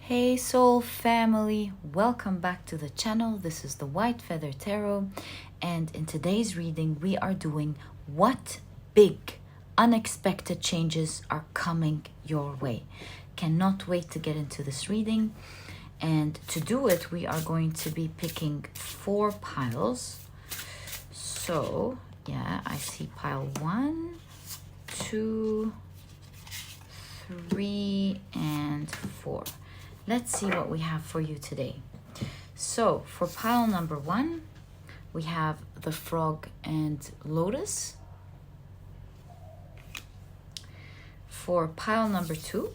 Hey soul family, welcome back to the channel. This is the White Feather Tarot, and in today's reading we are doing what big unexpected changes are coming your way. Cannot wait to get into this reading, and to do it we are going to be picking 4 piles. So yeah, I see pile 1, 2, 3 and 4. Let's see what we have for you today. So for pile number 1, we have the frog and Lotus. For pile number 2,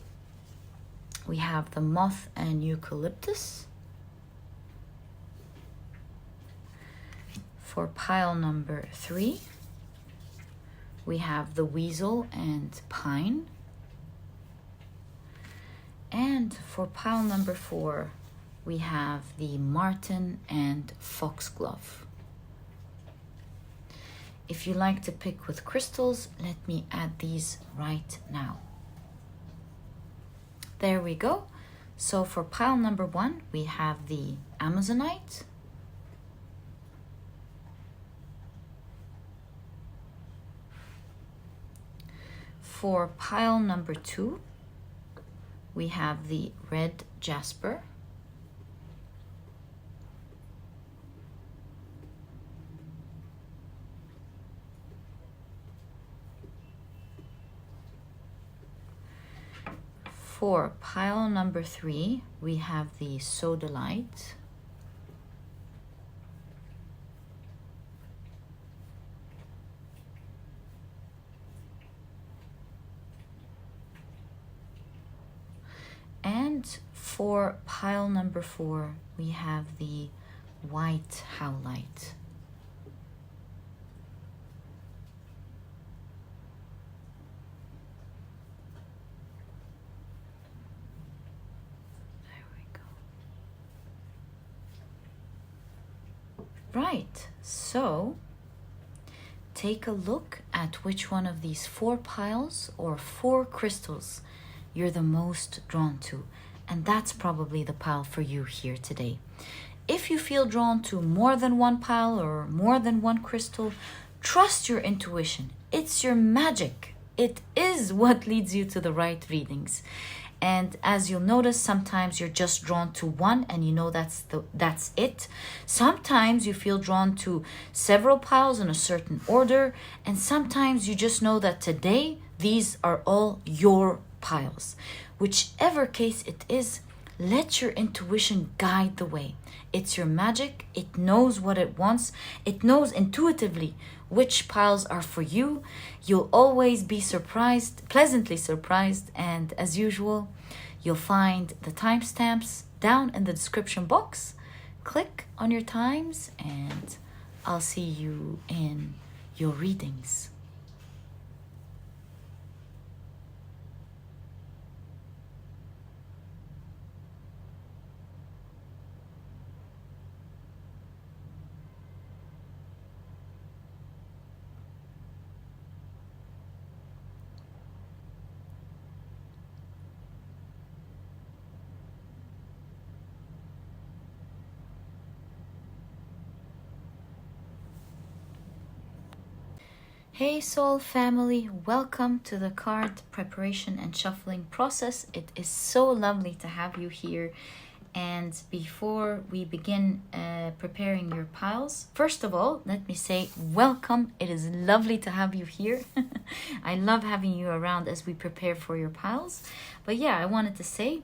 we have the moth and Eucalyptus. For pile number 3, we have the Weasel and pine. And for pile number 4, we have the marten and foxglove. If you like to pick with crystals, let me add these right now. There we go. So for pile number 1, we have the Amazonite. For pile number 2, we have the red Jasper. For pile number 3, we have the Sodalite. And for pile number 4, we have the white Howlite. There we go. Right, so take a look at which one of these 4 piles or 4 crystals you're the most drawn to, and that's probably the pile for you here today. If you feel drawn to more than one pile or more than one crystal, trust your intuition. It's your magic. It is what leads you to the right readings. And as you'll notice, sometimes you're just drawn to one and you know that's it. Sometimes you feel drawn to several piles in a certain order, and sometimes you just know that today these are all your piles. Whichever case it is, let your intuition guide the way. It's your magic. It knows what it wants. It knows intuitively which piles are for you. You'll always be surprised, pleasantly surprised, and as usual, you'll find the timestamps down in the description box. Click on your times and I'll see you in your readings. Hey soul family, welcome to the card preparation and shuffling process. It is so lovely to have you here. And before we begin preparing your piles, first of all, let me say welcome. It is lovely to have you here. I love having you around as we prepare for your piles. But yeah, I wanted to say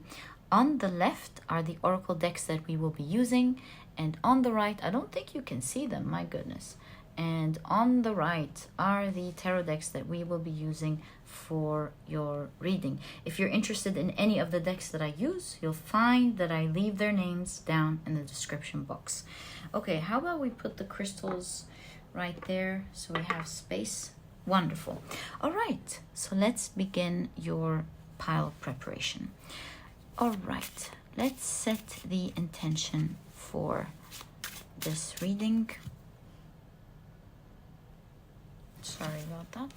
on the left are the oracle decks that we will be using, and on the right, I don't think you can see them, my goodness. And on the right are the tarot decks that we will be using for your reading. If you're interested in any of the decks that I use, you'll find that I leave their names down in the description box. Okay, how about we put the crystals right there so we have space? Wonderful. All right, so let's begin your pile preparation. All right, let's set the intention for this reading. Sorry about that.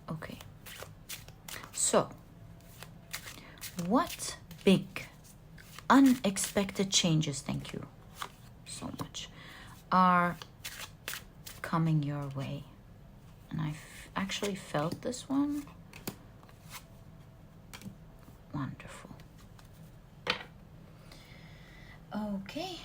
Okay. So, what big unexpected changes, thank you so much, are coming your way. And I've actually felt this one. Wonderful. Okay,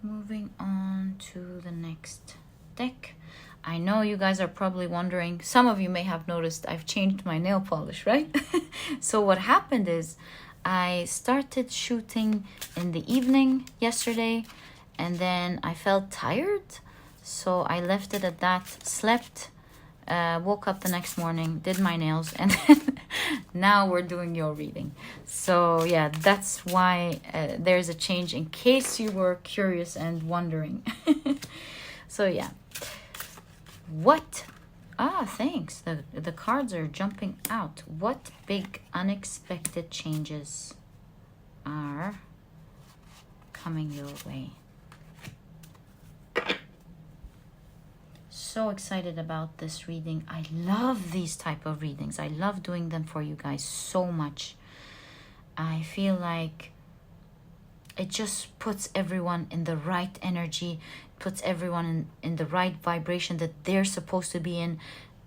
moving on to the next deck. I know you guys are probably wondering, some of you may have noticed I've changed my nail polish, right? So what happened is I started shooting in the evening yesterday, and then I felt tired, so I left it at that, slept, woke up the next morning, did my nails, and then now we're doing your reading. So yeah, that's why there's a change, in case you were curious and wondering. So yeah, what thanks, the cards are jumping out. What big unexpected changes are coming your way? So excited about this reading. I love these type of readings. I love doing them for you guys so much. I feel like it just puts everyone in the right energy, puts everyone in the right vibration that they're supposed to be in,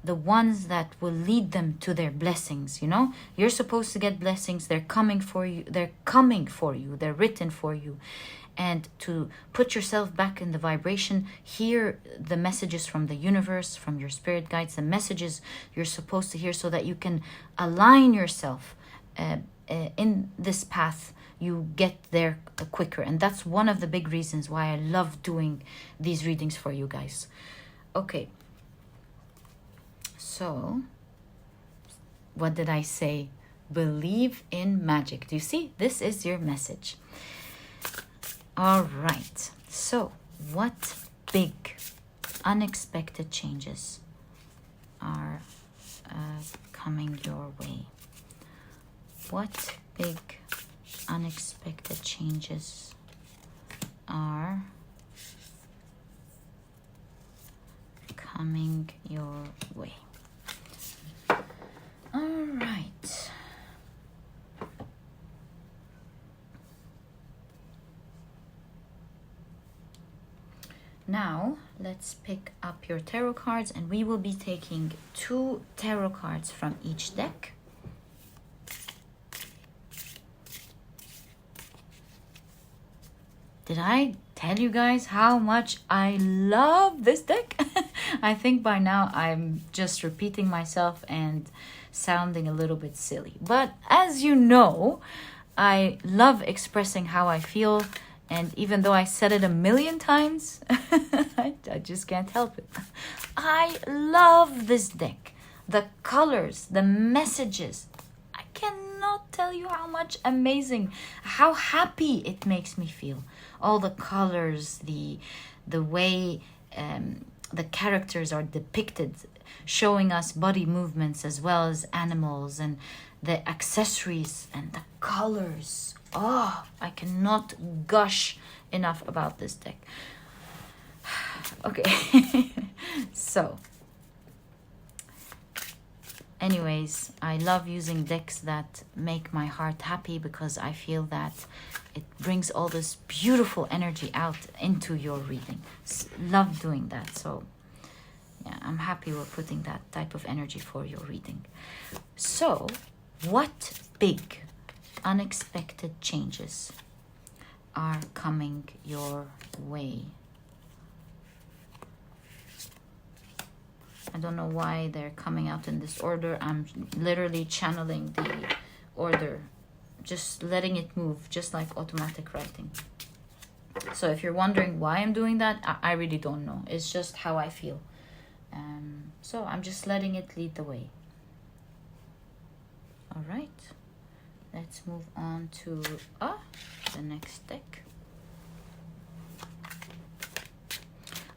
the ones that will lead them to their blessings. You know, you're supposed to get blessings. They're coming for you. They're coming for you. They're written for you. And to put yourself back in the vibration, hear the messages from the universe, from your spirit guides, the messages you're supposed to hear, so that you can align yourself in this path. You get there quicker. And that's one of the big reasons why I love doing these readings for you guys. Okay. So, what did I say? Believe in magic. Do you see? This is your message. All right. So, what big unexpected changes are coming your way? What big unexpected changes are coming your way? All right. Now, let's pick up your tarot cards, and we will be taking 2 tarot cards from each deck. Did I tell you guys how much I love this deck? I think by now I'm just repeating myself and sounding a little bit silly. But as you know, I love expressing how I feel. And even though I said it a million times, I just can't help it. I love this deck. The colors, the messages. I cannot tell you how much amazing, how happy it makes me feel. All the colors, the way the characters are depicted, showing us body movements as well as animals, and the accessories and the colors. Oh, I cannot gush enough about this deck. Okay. So, anyways, I love using decks that make my heart happy, because I feel that it brings all this beautiful energy out into your reading. Love doing that. So, yeah, I'm happy we're putting that type of energy for your reading. So, what big unexpected changes are coming your way? I don't know why they're coming out in this order. I'm literally channeling the order, just letting it move, just like automatic writing. So if you're wondering why I'm doing that, I really don't know. It's just how I feel. So I'm just letting it lead the way. All right. Let's move on to the next deck.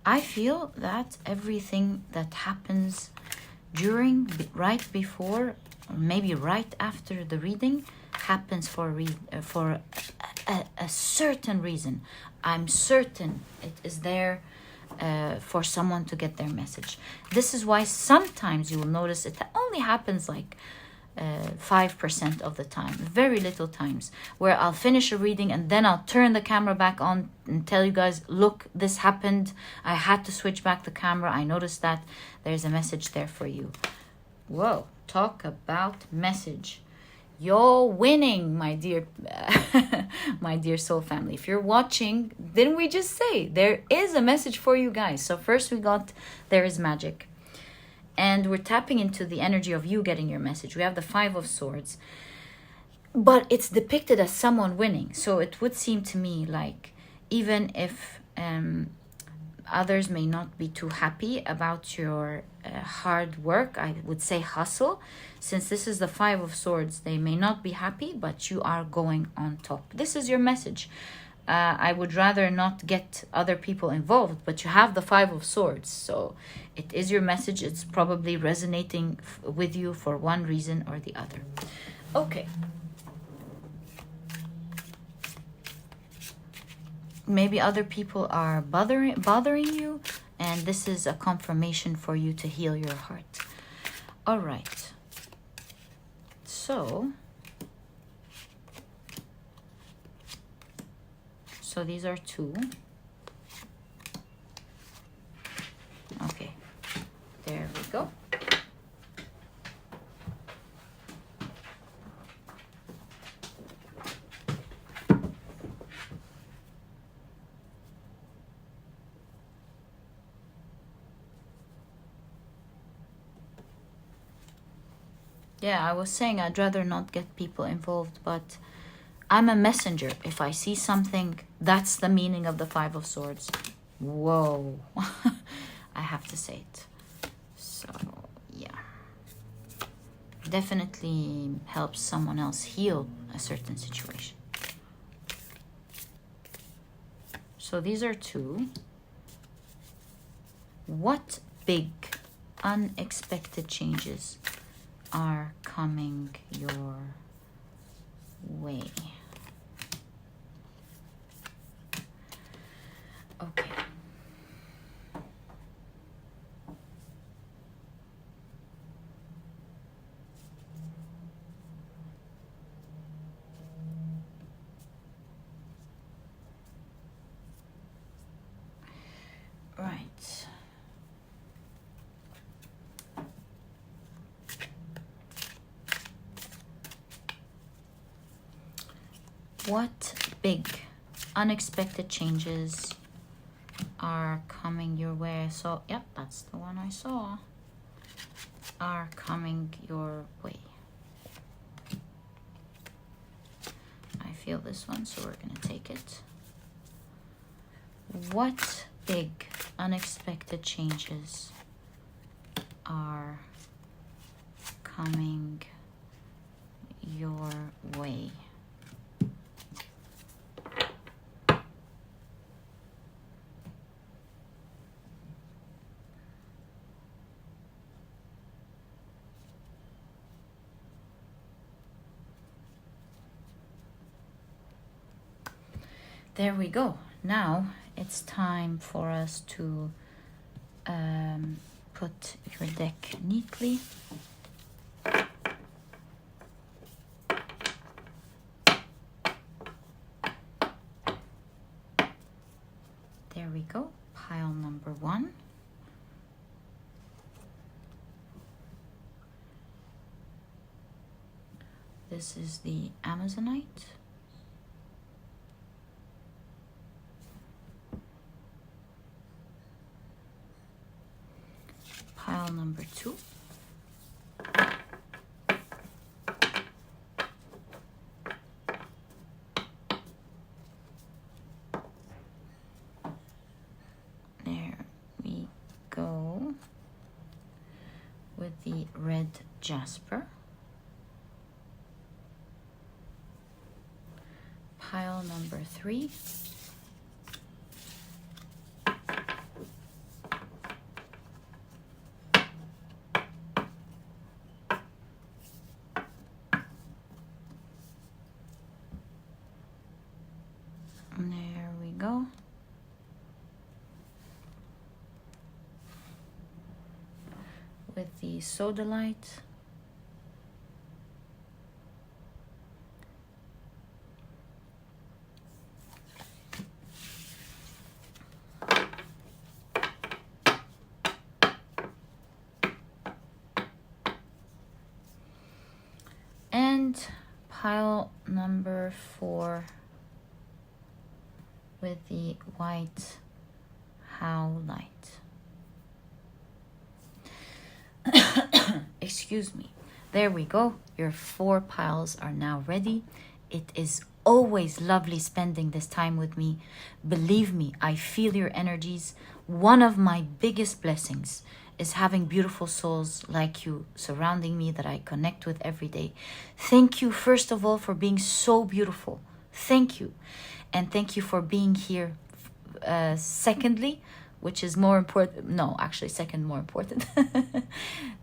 I feel that everything that happens during, right before, or maybe right after the reading happens for a certain reason. I'm certain it is there for someone to get their message. This is why sometimes you will notice it only happens like 5% of the time, very little times, where I'll finish a reading and then I'll turn the camera back on and tell you guys, look, this happened. I had to switch back the camera. I noticed that. There's a message there for you. Whoa, talk about message. You're winning, my dear, my dear soul family. If you're watching, didn't we just say there is a message for you guys? So first we got, there is magic. And we're tapping into the energy of you getting your message. We have the 5 of Swords. But it's depicted as someone winning. So it would seem to me like even if others may not be too happy about your hard work, I would say hustle. Since this is the 5 of Swords, they may not be happy, but you are going on top. This is your message. I would rather not get other people involved, but you have the 5 of Swords. So it is your message. It's probably resonating with you for one reason or the other. Okay. Maybe other people are bothering you, and this is a confirmation for you to heal your heart. All right. So these are 2. Okay, there we go. Yeah, I was saying I'd rather not get people involved, but I'm a messenger. If I see something, that's the meaning of the 5 of Swords. Whoa. I have to say it. So, yeah. Definitely helps someone else heal a certain situation. So these are 2. What big, unexpected changes are coming your way? Okay. Right. What big, unexpected changes are coming your way? So, yep, that's the one I saw. Are coming your way. I feel this one, so we're going to take it. What big, unexpected changes are coming your way? There we go. Now it's time for us to put your deck neatly. There we go. Pile number 1. This is the Amazonite. Pile number 2. There we go with the red Jasper. Pile number 3. There we go. With the Sodalite. pile number 4 with the white Howlite. Excuse me. There we go. Your 4 piles are now ready. It is always lovely spending this time with me. Believe me, I feel your energies. One of my biggest blessings is having beautiful souls like you surrounding me that I connect with every day. Thank you, first of all, for being so beautiful. Thank you. And thank you for being here. Secondly, which is more important, no, actually second more important.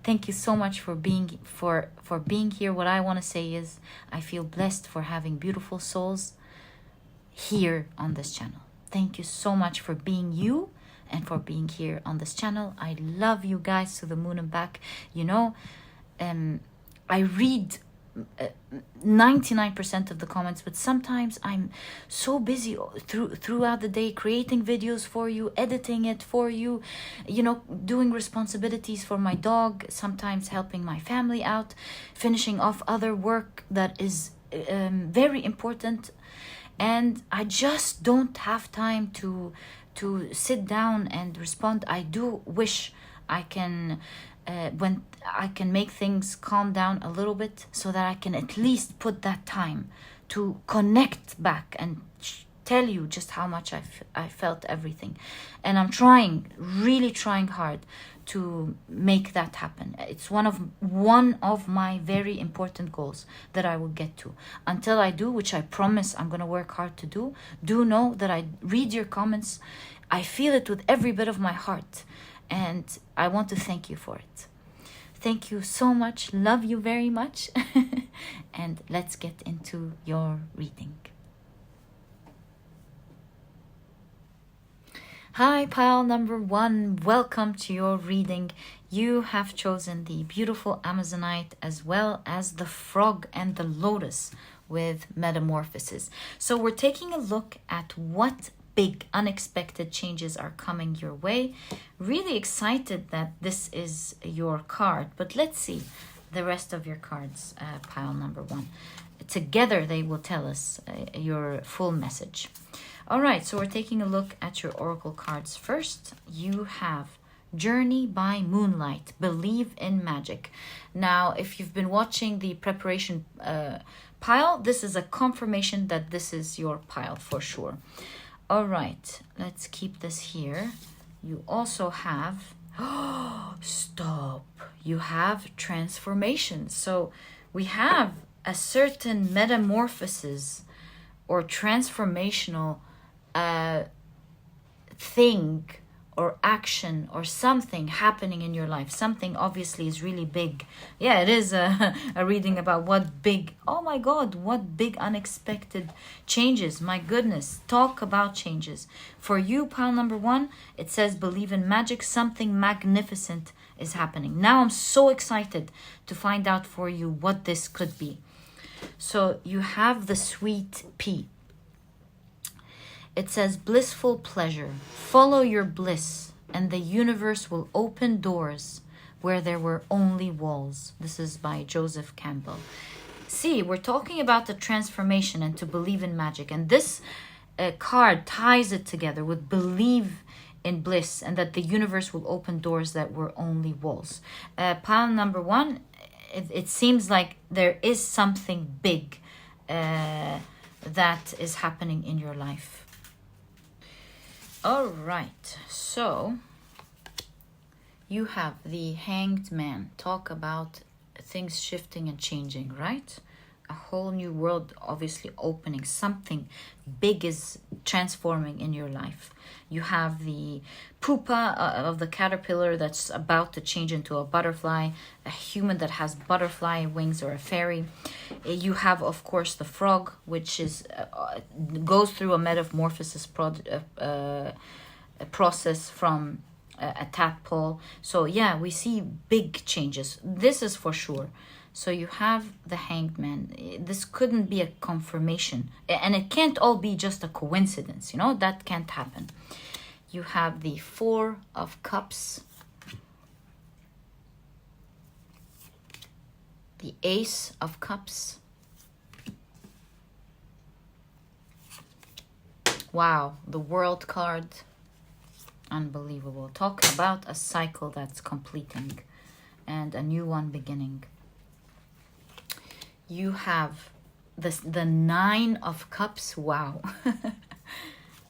Thank you so much for being here. What I want to say is I feel blessed for having beautiful souls here on this channel. Thank you so much for being you and for being here on this channel. I love you guys to the moon and back. You know, I read 99% of the comments, but sometimes I'm so busy throughout the day creating videos for you, editing it for you, you know, doing responsibilities for my dog, sometimes helping my family out, finishing off other work that is very important, and I just don't have time to sit down and respond. I do wish I can when I can make things calm down a little bit so that I can at least put that time to connect back and tell you just how much I felt everything. And I'm trying, really trying hard to make that happen. It's one of my very important goals that I will get to. Until I do, which I promise I'm going to work hard to do know that I read your comments. I feel it with every bit of my heart. And I want to thank you for it. Thank you so much. Love you very much. And let's get into your reading. Hi, pile number 1. Welcome to your reading. You have chosen the beautiful Amazonite as well as the frog and the lotus with metamorphosis. So we're taking a look at what big unexpected changes are coming your way. Really excited that this is your card, but let's see the rest of your cards, pile number 1. Together they will tell us your full message. All right, so we're taking a look at your oracle cards. First, you have Journey by Moonlight, Believe in Magic. Now, if you've been watching the preparation pile, this is a confirmation that this is your pile for sure. All right, let's keep this here. You also have, stop, you have transformation. So we have a certain metamorphosis or transformational thing or action or something happening in your life. Something obviously is really big. Yeah, it is a reading about what big, oh my God, what big unexpected changes. My goodness, talk about changes. For you, pile number 1, it says believe in magic. Something magnificent is happening. Now I'm so excited to find out for you what this could be. So you have the sweet pea. It says blissful pleasure. Follow your bliss and the universe will open doors where there were only walls. This is by Joseph Campbell. See, we're talking about the transformation and to believe in magic. And this card ties it together with believe in bliss and that the universe will open doors that were only walls. Pile number 1, it seems like there is something big that is happening in your life. All right, so you have the Hanged Man. Talk about things shifting and changing, right? A whole new world obviously opening. Something big is transforming in your life. You have the pupa of the caterpillar that's about to change into a butterfly, a human that has butterfly wings or a fairy. You have, of course, the frog, which is goes through a metamorphosis process from a tadpole. So yeah, we see big changes. This is for sure. So you have the Hanged Man. This couldn't be a confirmation. And it can't all be just a coincidence, you know? That can't happen. You have the 4 of Cups. The Ace of Cups. Wow, the World card. Unbelievable. Talk about a cycle that's completing and a new one beginning. You have the Nine of Cups. Wow.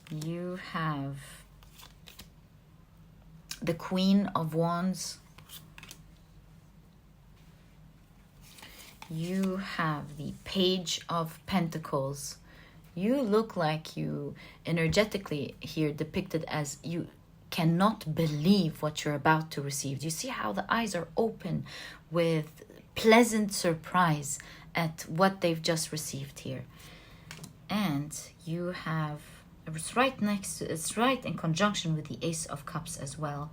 You have the Queen of Wands. You have the Page of Pentacles. You look like you energetically here depicted as you cannot believe what you're about to receive. Do you see how the eyes are open with pleasant surprise at what they've just received here? And you have, it's right next to, it's right in conjunction with the Ace of Cups as well.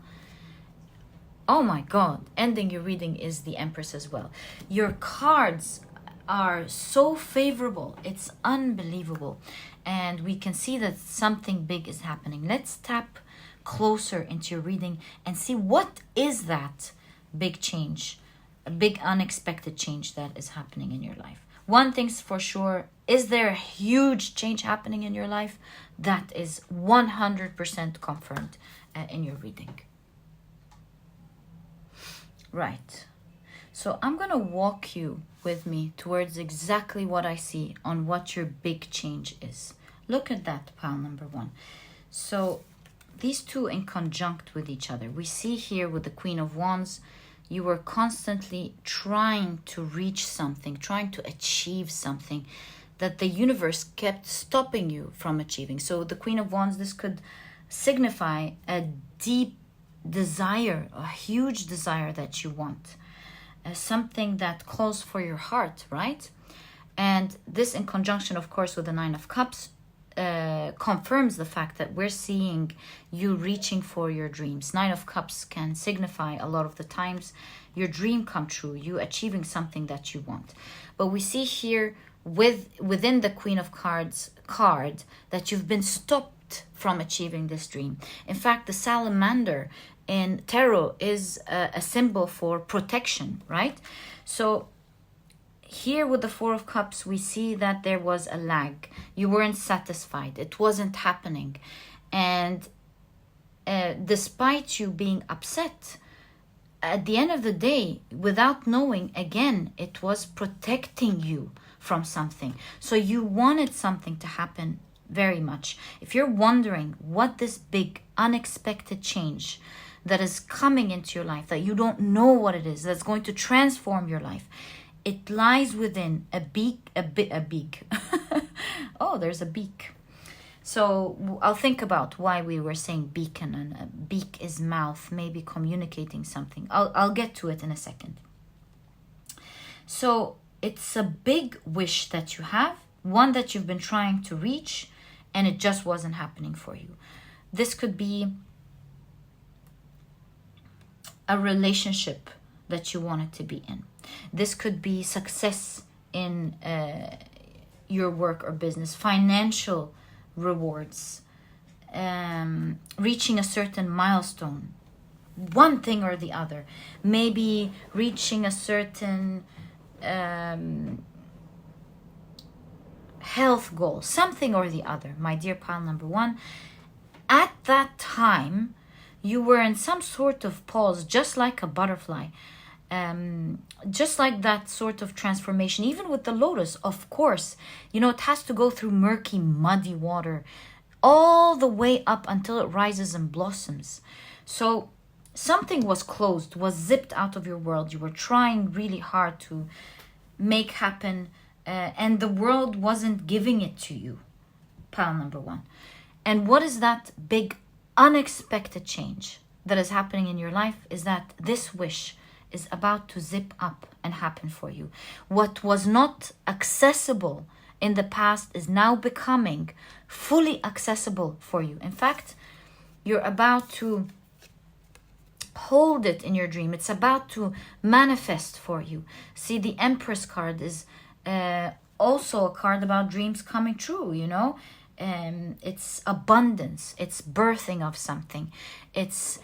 Oh my God, ending your reading is the Empress as well. Your cards are so favorable. It's unbelievable. And we can see that something big is happening. Let's tap closer into your reading and see what is that big change, a big unexpected change that is happening in your life. One thing's for sure, is there a huge change happening in your life? That is 100% confirmed in your reading. Right. So I'm going to walk you with me towards exactly what I see on what your big change is. Look at that, pile number one. So these two in conjunct with each other. We see here with the Queen of Wands, you were constantly trying to reach something, trying to achieve something that the universe kept stopping you from achieving. So the Queen of Wands, this could signify a deep desire, a huge desire that you want. Something that calls for your heart, right? And this in conjunction, of course, with the Nine of Cups confirms the fact that we're seeing you reaching for your dreams. Nine of Cups can signify a lot of the times your dream come true, you achieving something that you want. But we see here within the Queen of Cards card that you've been stopped from achieving this dream. In fact, the salamander in tarot is a symbol for protection, right? So here with the Four of Cups, we see that there was a lag. You weren't satisfied. It wasn't happening. And despite you being upset, at the end of the day, without knowing, again, it was protecting you from something. So you wanted something to happen very much. If you're wondering what this big unexpected change that is coming into your life, that you don't know what it is, that's going to transform your life, it lies within a beak. Oh, there's a beak. So I'll think about why we were saying beacon, and a beak is mouth, maybe communicating something. I'll get to it in a second. So it's a big wish that you have, one that you've been trying to reach, and it just wasn't happening for you. This could be a relationship that you wanted to be in. This could be success in your work or business, financial rewards, reaching a certain milestone, one thing or the other. Maybe reaching a certain health goal, something or the other. My dear pile number one, at that time, you were in some sort of pause, just like a butterfly. Just like that sort of transformation, even with the lotus, of course, it has to go through murky, muddy water all the way up until it rises and blossoms. So something was closed, was zipped out of your world. You were trying really hard to make happen, and the world wasn't giving it to you. Pile number one. And what is that big unexpected change that is happening in your life? Is that this wish is about to zip up and happen for you. What was not accessible in the past is now becoming fully accessible for you. In fact, you're about to hold it in your dream. It's about to manifest for you. See, the Empress card is also a card about dreams coming true, it's abundance, it's birthing of something, it's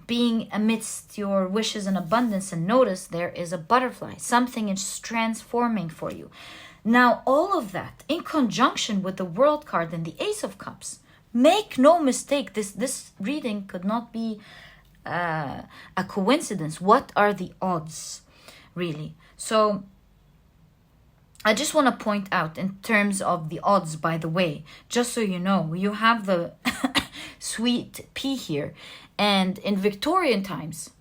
being amidst your wishes and abundance. And notice there is a butterfly, something is transforming for you. Now, all of that in conjunction with the World card and the Ace of Cups. Make no mistake, this reading could not be a coincidence. What are the odds, really? So I just want to point out in terms of the odds, by the way, just so you know, you have the sweet pea here. And in Victorian times,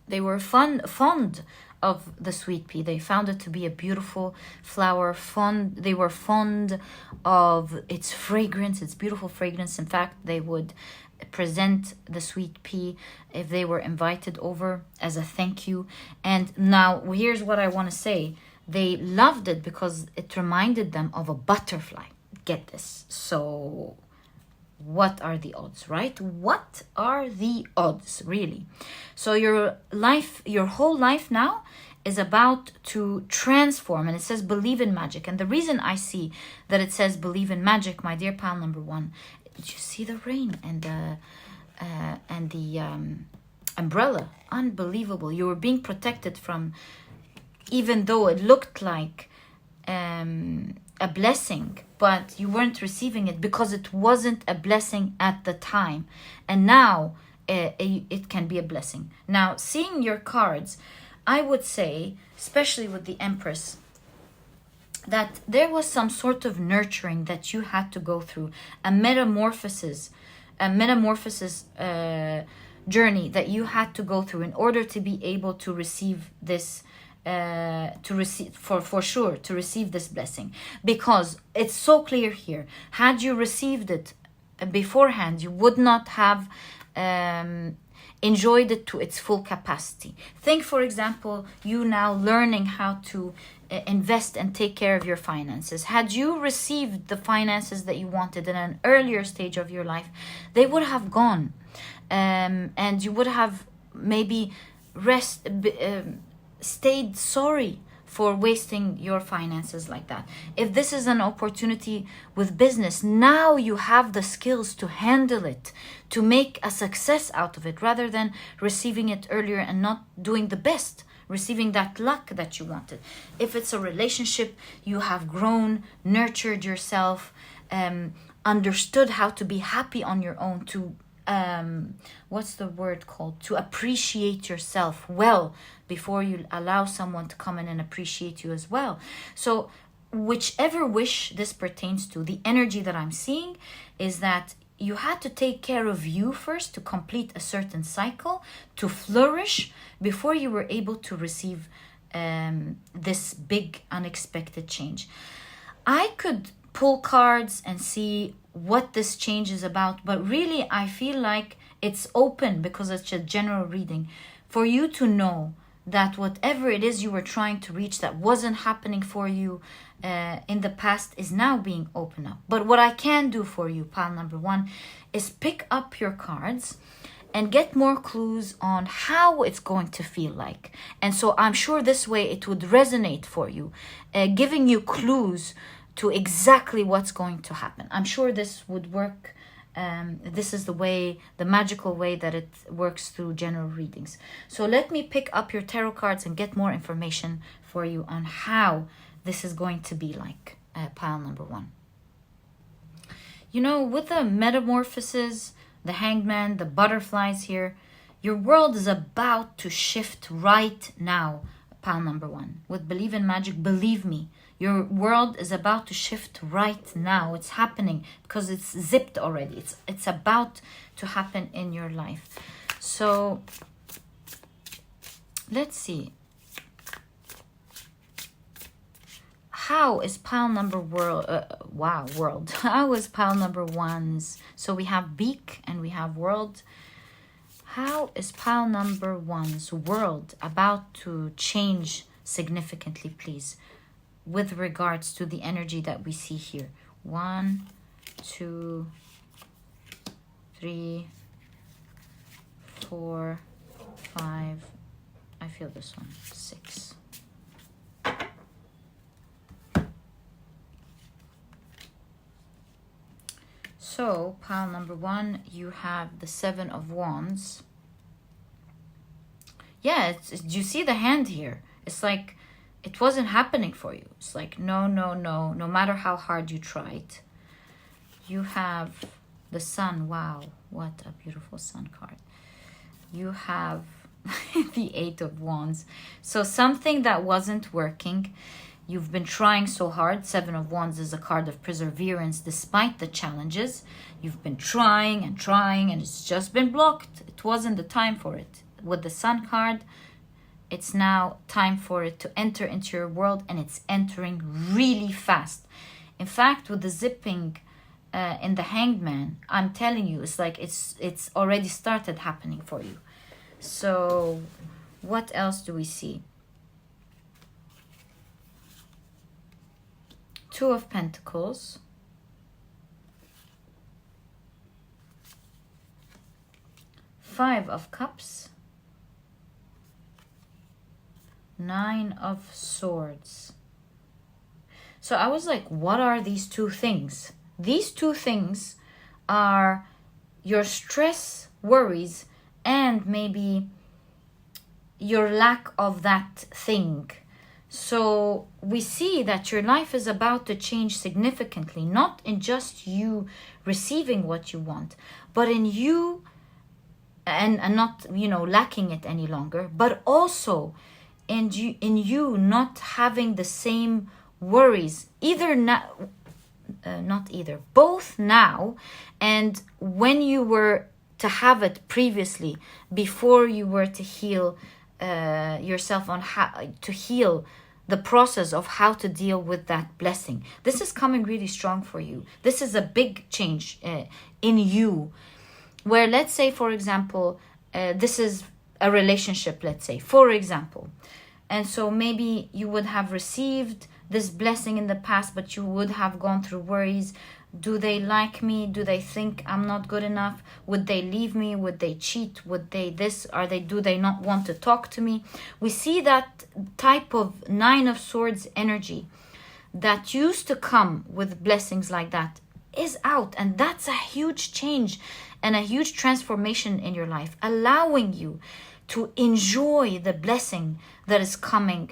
they were fond of the sweet pea. They found it to be a beautiful flower. They were fond of its fragrance, its beautiful fragrance. In fact, they would present the sweet pea if they were invited over as a thank you. And now here's what I want to say. They loved it because it reminded them of a butterfly. Get this. So what are the odds, right? What are the odds, really? So your whole life now is about to transform, and it says believe in magic. And the reason I see that it says believe in magic, my dear pal number one, did you see the rain and the umbrella? Unbelievable. You were being protected from, even though it looked like a blessing, but you weren't receiving it because it wasn't a blessing at the time. And now it can be a blessing. Now, seeing your cards, I would say, especially with the Empress, that there was some sort of nurturing that you had to go through, a metamorphosis journey that you had to go through in order to be able to receive this, to receive this blessing. Because it's so clear here, had you received it beforehand, you would not have enjoyed it to its full capacity. Think, for example, you now learning how to invest and take care of your finances. Had you received the finances that you wanted in an earlier stage of your life, they would have gone, and you would have maybe stayed sorry for wasting your finances like that. If this is an opportunity with business, now you have the skills to handle it, to make a success out of it, rather than receiving it earlier and not doing the best, receiving that luck that you wanted. If it's a relationship, you have grown, nurtured yourself, understood how to be happy on your own, to what's the word called? To appreciate yourself well before you allow someone to come in and appreciate you as well. So whichever wish this pertains to, the energy that I'm seeing is that you had to take care of you first to complete a certain cycle, to flourish before you were able to receive this big unexpected change. I could pull cards and see what this change is about, but really I feel like it's open, because it's a general reading, for you to know that whatever it is you were trying to reach that wasn't happening for you in the past is now being opened up. But what I can do for you, pile number one, is pick up your cards and get more clues on how it's going to feel like. And so I'm sure this way it would resonate for you, giving you clues to exactly what's going to happen. I'm sure this would work. This is the magical way that it works through general readings. So let me pick up your tarot cards and get more information for you on how this is going to be like, pile number one. You know, with the metamorphosis, the hangman, the butterflies here, your world is about to shift right now, pile number one. With believe in magic, believe me, your world is about to shift right now. It's happening because it's zipped already. It's about to happen in your life. So let's see. How is pile number world? How is pile number one's? So we have beak and we have world. How is pile number one's world about to change significantly, please, with regards to the energy that we see here? 1, 2, 3, 4, 5. I feel this one. 6. So, pile number one, you have the 7 of Wands. Yeah, do you see the hand here? It's like it wasn't happening for you. It's like, no, no matter how hard you tried. You have the sun. Wow, what a beautiful sun card. You have the Eight of Wands. So something that wasn't working, you've been trying so hard. Seven of Wands is a card of perseverance despite the challenges. You've been trying and it's just been blocked. It wasn't the time for it. With the Sun card, it's now time for it to enter into your world, and it's entering really fast. In fact, with the zipping in the Hanged Man, I'm telling you, it's like it's already started happening for you. So what else do we see? Two of Pentacles. Five of Cups. Nine of Swords. So I was like, what are these two things? These two things are your stress, worries, and maybe your lack of that thing. So we see that your life is about to change significantly, not in just you receiving what you want, but in you and not, lacking it any longer, but also in you not having the same worries, both now and when you were to have it previously, before you were to heal yourself on how to heal the process of how to deal with that blessing. This is coming really strong for you. This is a big change in you, where, let's say, for example, this is a relationship, let's say, for example. And so maybe you would have received this blessing in the past, but you would have gone through worries. Do they like me? Do they think I'm not good enough? Would they leave me? Would they cheat? Would they this? Do they not want to talk to me? We see that type of Nine of Swords energy that used to come with blessings like that is out. And that's a huge change and a huge transformation in your life, allowing you to enjoy the blessing that is coming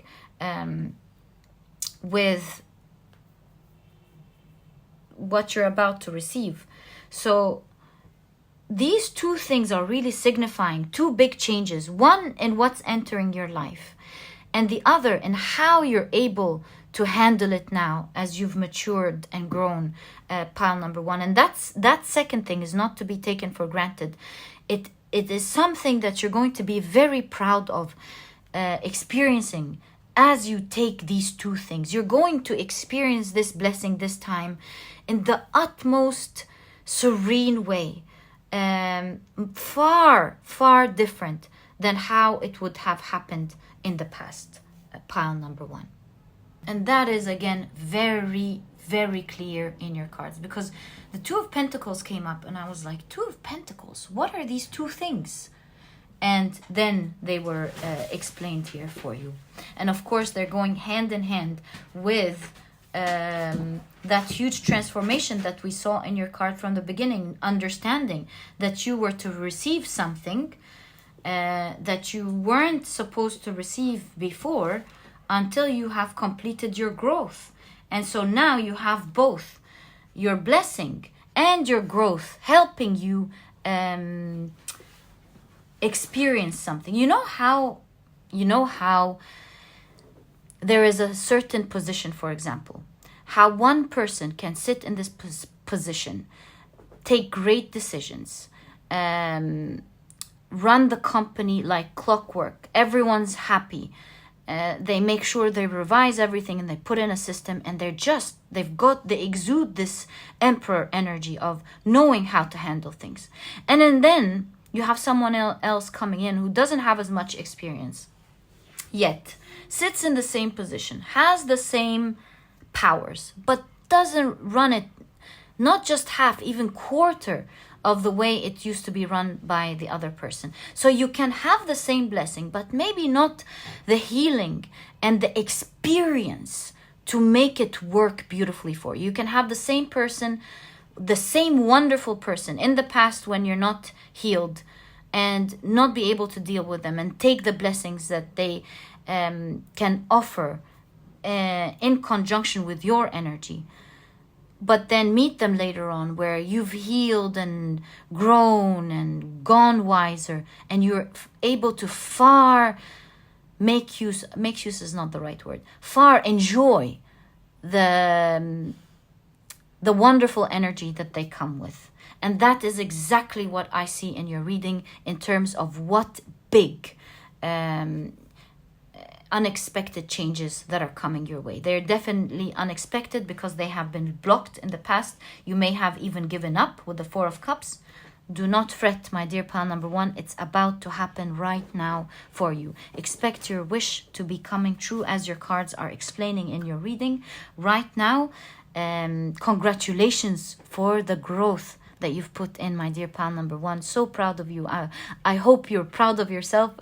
with what you're about to receive. So these two things are really signifying two big changes. One in what's entering your life, and the other in how you're able to handle it now as you've matured and grown, pile number one. And that second thing is not to be taken for granted. It is something that you're going to be very proud of experiencing as you take these two things. You're going to experience this blessing this time in the utmost serene way, far, far different than how it would have happened in the past, pile number one. And that is, again, very, very clear in your cards, because the Two of Pentacles came up and I was like, Two of Pentacles, what are these two things? And then they were explained here for you. And of course, they're going hand in hand with that huge transformation that we saw in your card from the beginning, understanding that you were to receive something that you weren't supposed to receive before until you have completed your growth. And so now you have both your blessing and your growth helping you experience something. You know how there is a certain position, for example, how one person can sit in this position, take great decisions, run the company like clockwork, everyone's happy, they make sure they revise everything and they put in a system, and they exude this emperor energy of knowing how to handle things. And then you have someone else coming in who doesn't have as much experience, yet sits in the same position, has the same powers, but doesn't run it, not just half, even quarter of the way it used to be run by the other person. So you can have the same blessing, but maybe not the healing and the experience to make it work beautifully for you. You can have the same person, the same wonderful person in the past when you're not healed, and not be able to deal with them and take the blessings that they can offer in conjunction with your energy. But then meet them later on where you've healed and grown and gone wiser, and you're able to far make use is not the right word, far enjoy the wonderful energy that they come with. And that is exactly what I see in your reading in terms of what big unexpected changes that are coming your way. They're definitely unexpected because they have been blocked in the past. You may have even given up with the Four of Cups. Do not fret, my dear pile number 1. It's about to happen right now for you. Expect your wish to be coming true as your cards are explaining in your reading right now. Congratulations for the growth that you've put in, my dear pal number 1. So proud of you. I hope you're proud of yourself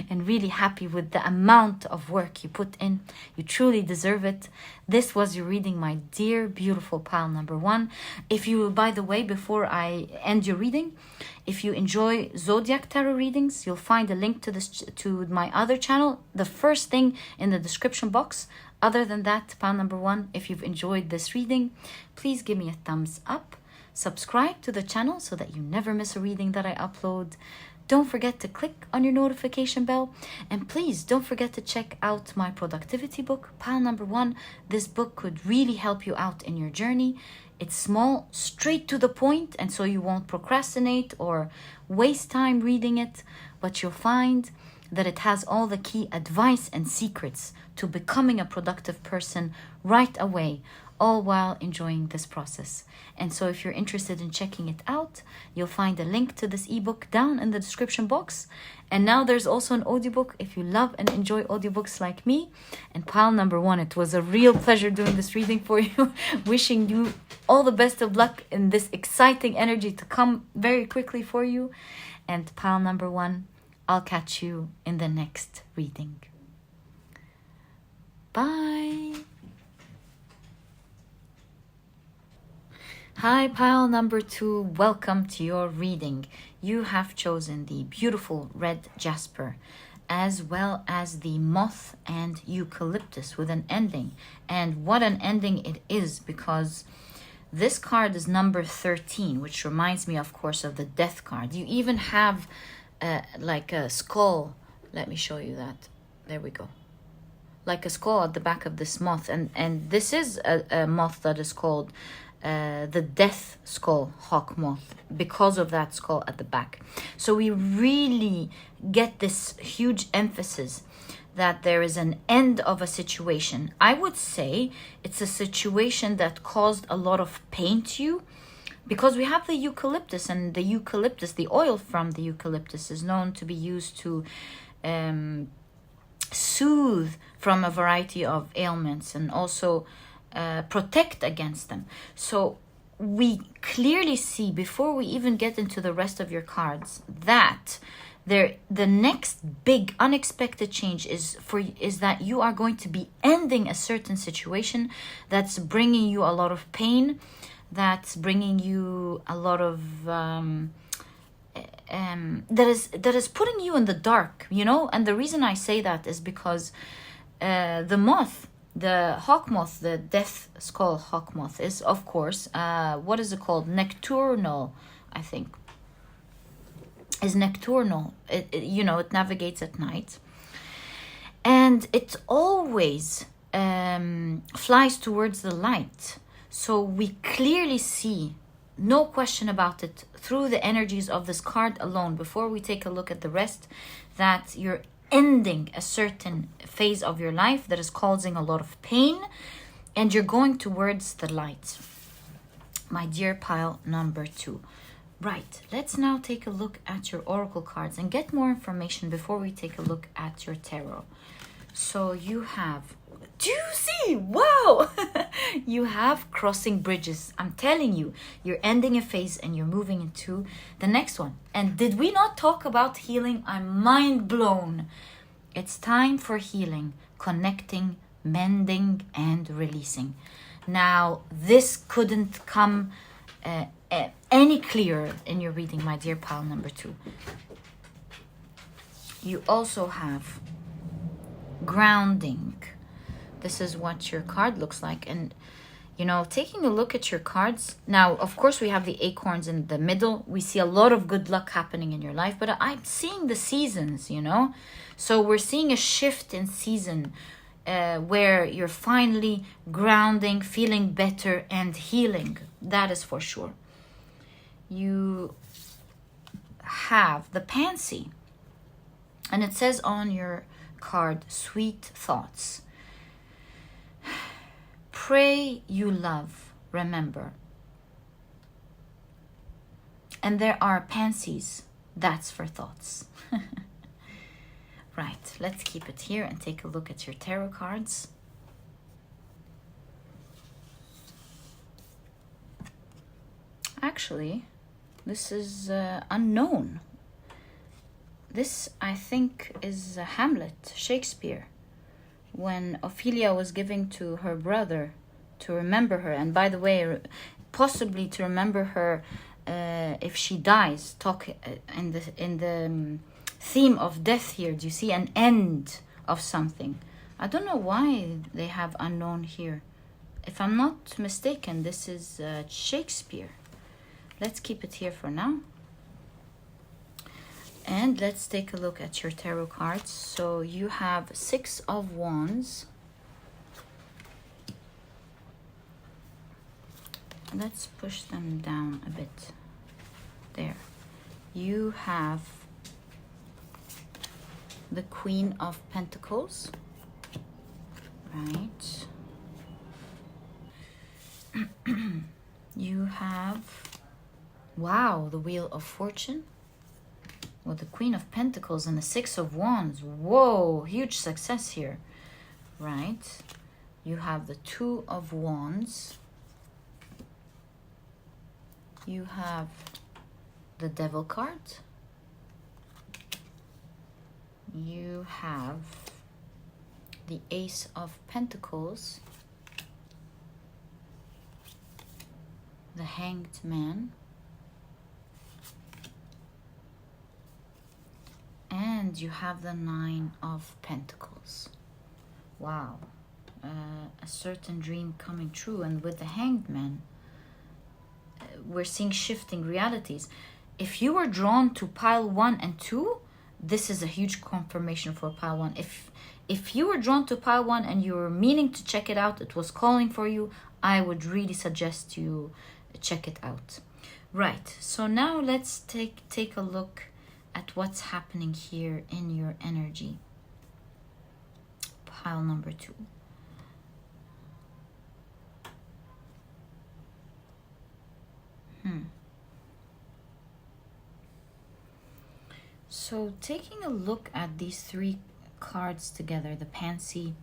and really happy with the amount of work you put in. You truly deserve it. This was your reading, my dear beautiful pal number 1. If you, by the way, before I end your reading, if you enjoy zodiac tarot readings, you'll find a link to my other channel, the first thing in the description box. Other than that, pal number 1, if you've enjoyed this reading, please give me a thumbs up. Subscribe to the channel so that you never miss a reading that I upload. Don't forget to click on your notification bell. And please don't forget to check out my productivity book, pile number 1. This book could really help you out in your journey. It's small, straight to the point, and so you won't procrastinate or waste time reading it. But you'll find that it has all the key advice and secrets to becoming a productive person right away, all while enjoying this process. And so if you're interested in checking it out, you'll find a link to this ebook down in the description box. And now there's also an audiobook if you love and enjoy audiobooks like me. And pile number 1, it was a real pleasure doing this reading for you. Wishing you all the best of luck in this exciting energy to come very quickly for you. And pile number 1, I'll catch you in the next reading. Bye. Hi, pile number 2. Welcome to your reading. You have chosen the beautiful red Jasper, as well as the Moth and Eucalyptus with an ending. And what an ending it is, because this card is number 13, which reminds me, of course, of the death card. You even have like a skull. Let me show you that. There we go. Like a skull at the back of this moth. And this is a moth that is called the death skull hawk moth because of that skull at the back. So we really get this huge emphasis that there is an end of a situation. I would say it's a situation that caused a lot of pain to you, because we have the eucalyptus, and the eucalyptus, the oil from the eucalyptus is known to be used to soothe from a variety of ailments and also protect against them. So we clearly see, before we even get into the rest of your cards, that the next big unexpected change is that you are going to be ending a certain situation that's bringing you a lot of pain, that's bringing you a lot of that is putting you in the dark, you know. And the reason I say that is because the moth, the hawk moth, the death skull hawk moth, is, of course, what is it called? Nocturnal, I think. Is nocturnal. It navigates at night. And it always flies towards the light. So we clearly see, no question about it, through the energies of this card alone, before we take a look at the rest, that you're ending a certain phase of your life that is causing a lot of pain, and you're going towards the light. My dear pile number 2. Right, let's now take a look at your oracle cards and get more information before we take a look at your tarot. So you have, do you see? Wow! You have crossing bridges. I'm telling you, you're ending a phase and you're moving into the next one. And did we not talk about healing? I'm mind blown. It's time for healing, connecting, mending, and releasing. Now, this couldn't come any clearer in your reading, my dear pile number 2. You also have grounding, this is what your card looks like. And you know, taking a look at your cards now, of course we have the acorns in the middle. We see a lot of good luck happening in your life, but I'm seeing the seasons, you know. So we're seeing a shift in season where you're finally grounding, feeling better, and healing. That is for sure. You have the pansy, and it says on your card, sweet thoughts. Pray you love, remember. And there are pansies, that's for thoughts. Right, let's keep it here and take a look at your tarot cards. Actually, this is unknown. This, I think, is Hamlet, Shakespeare, when Ophelia was giving to her brother to remember her. And by the way, possibly to remember her if she dies. Talk in the theme of death here. Do you see an end of something? I don't know why they have unknown here. If I'm not mistaken, this is Shakespeare. Let's keep it here for now. And let's take a look at your tarot cards. So you have 6 of Wands. Let's push them down a bit. There. You have the Queen of Pentacles. Right. You have, wow, the Wheel of Fortune. Well, the Queen of Pentacles and the 6 of Wands. Whoa, huge success here. Right. You have the 2 of Wands. You have the Devil card. You have the Ace of Pentacles. The Hanged Man. And you have the 9 of Pentacles. Wow. A certain dream coming true. And with the Hanged Man, we're seeing shifting realities. If you were drawn to pile 1 and 2, this is a huge confirmation for pile 1. If you were drawn to pile 1 and you were meaning to check it out, it was calling for you, I would really suggest you check it out. Right. So now let's take a look at what's happening here in your energy. Pile number 2. So taking a look at these 3 cards together, the Pansy,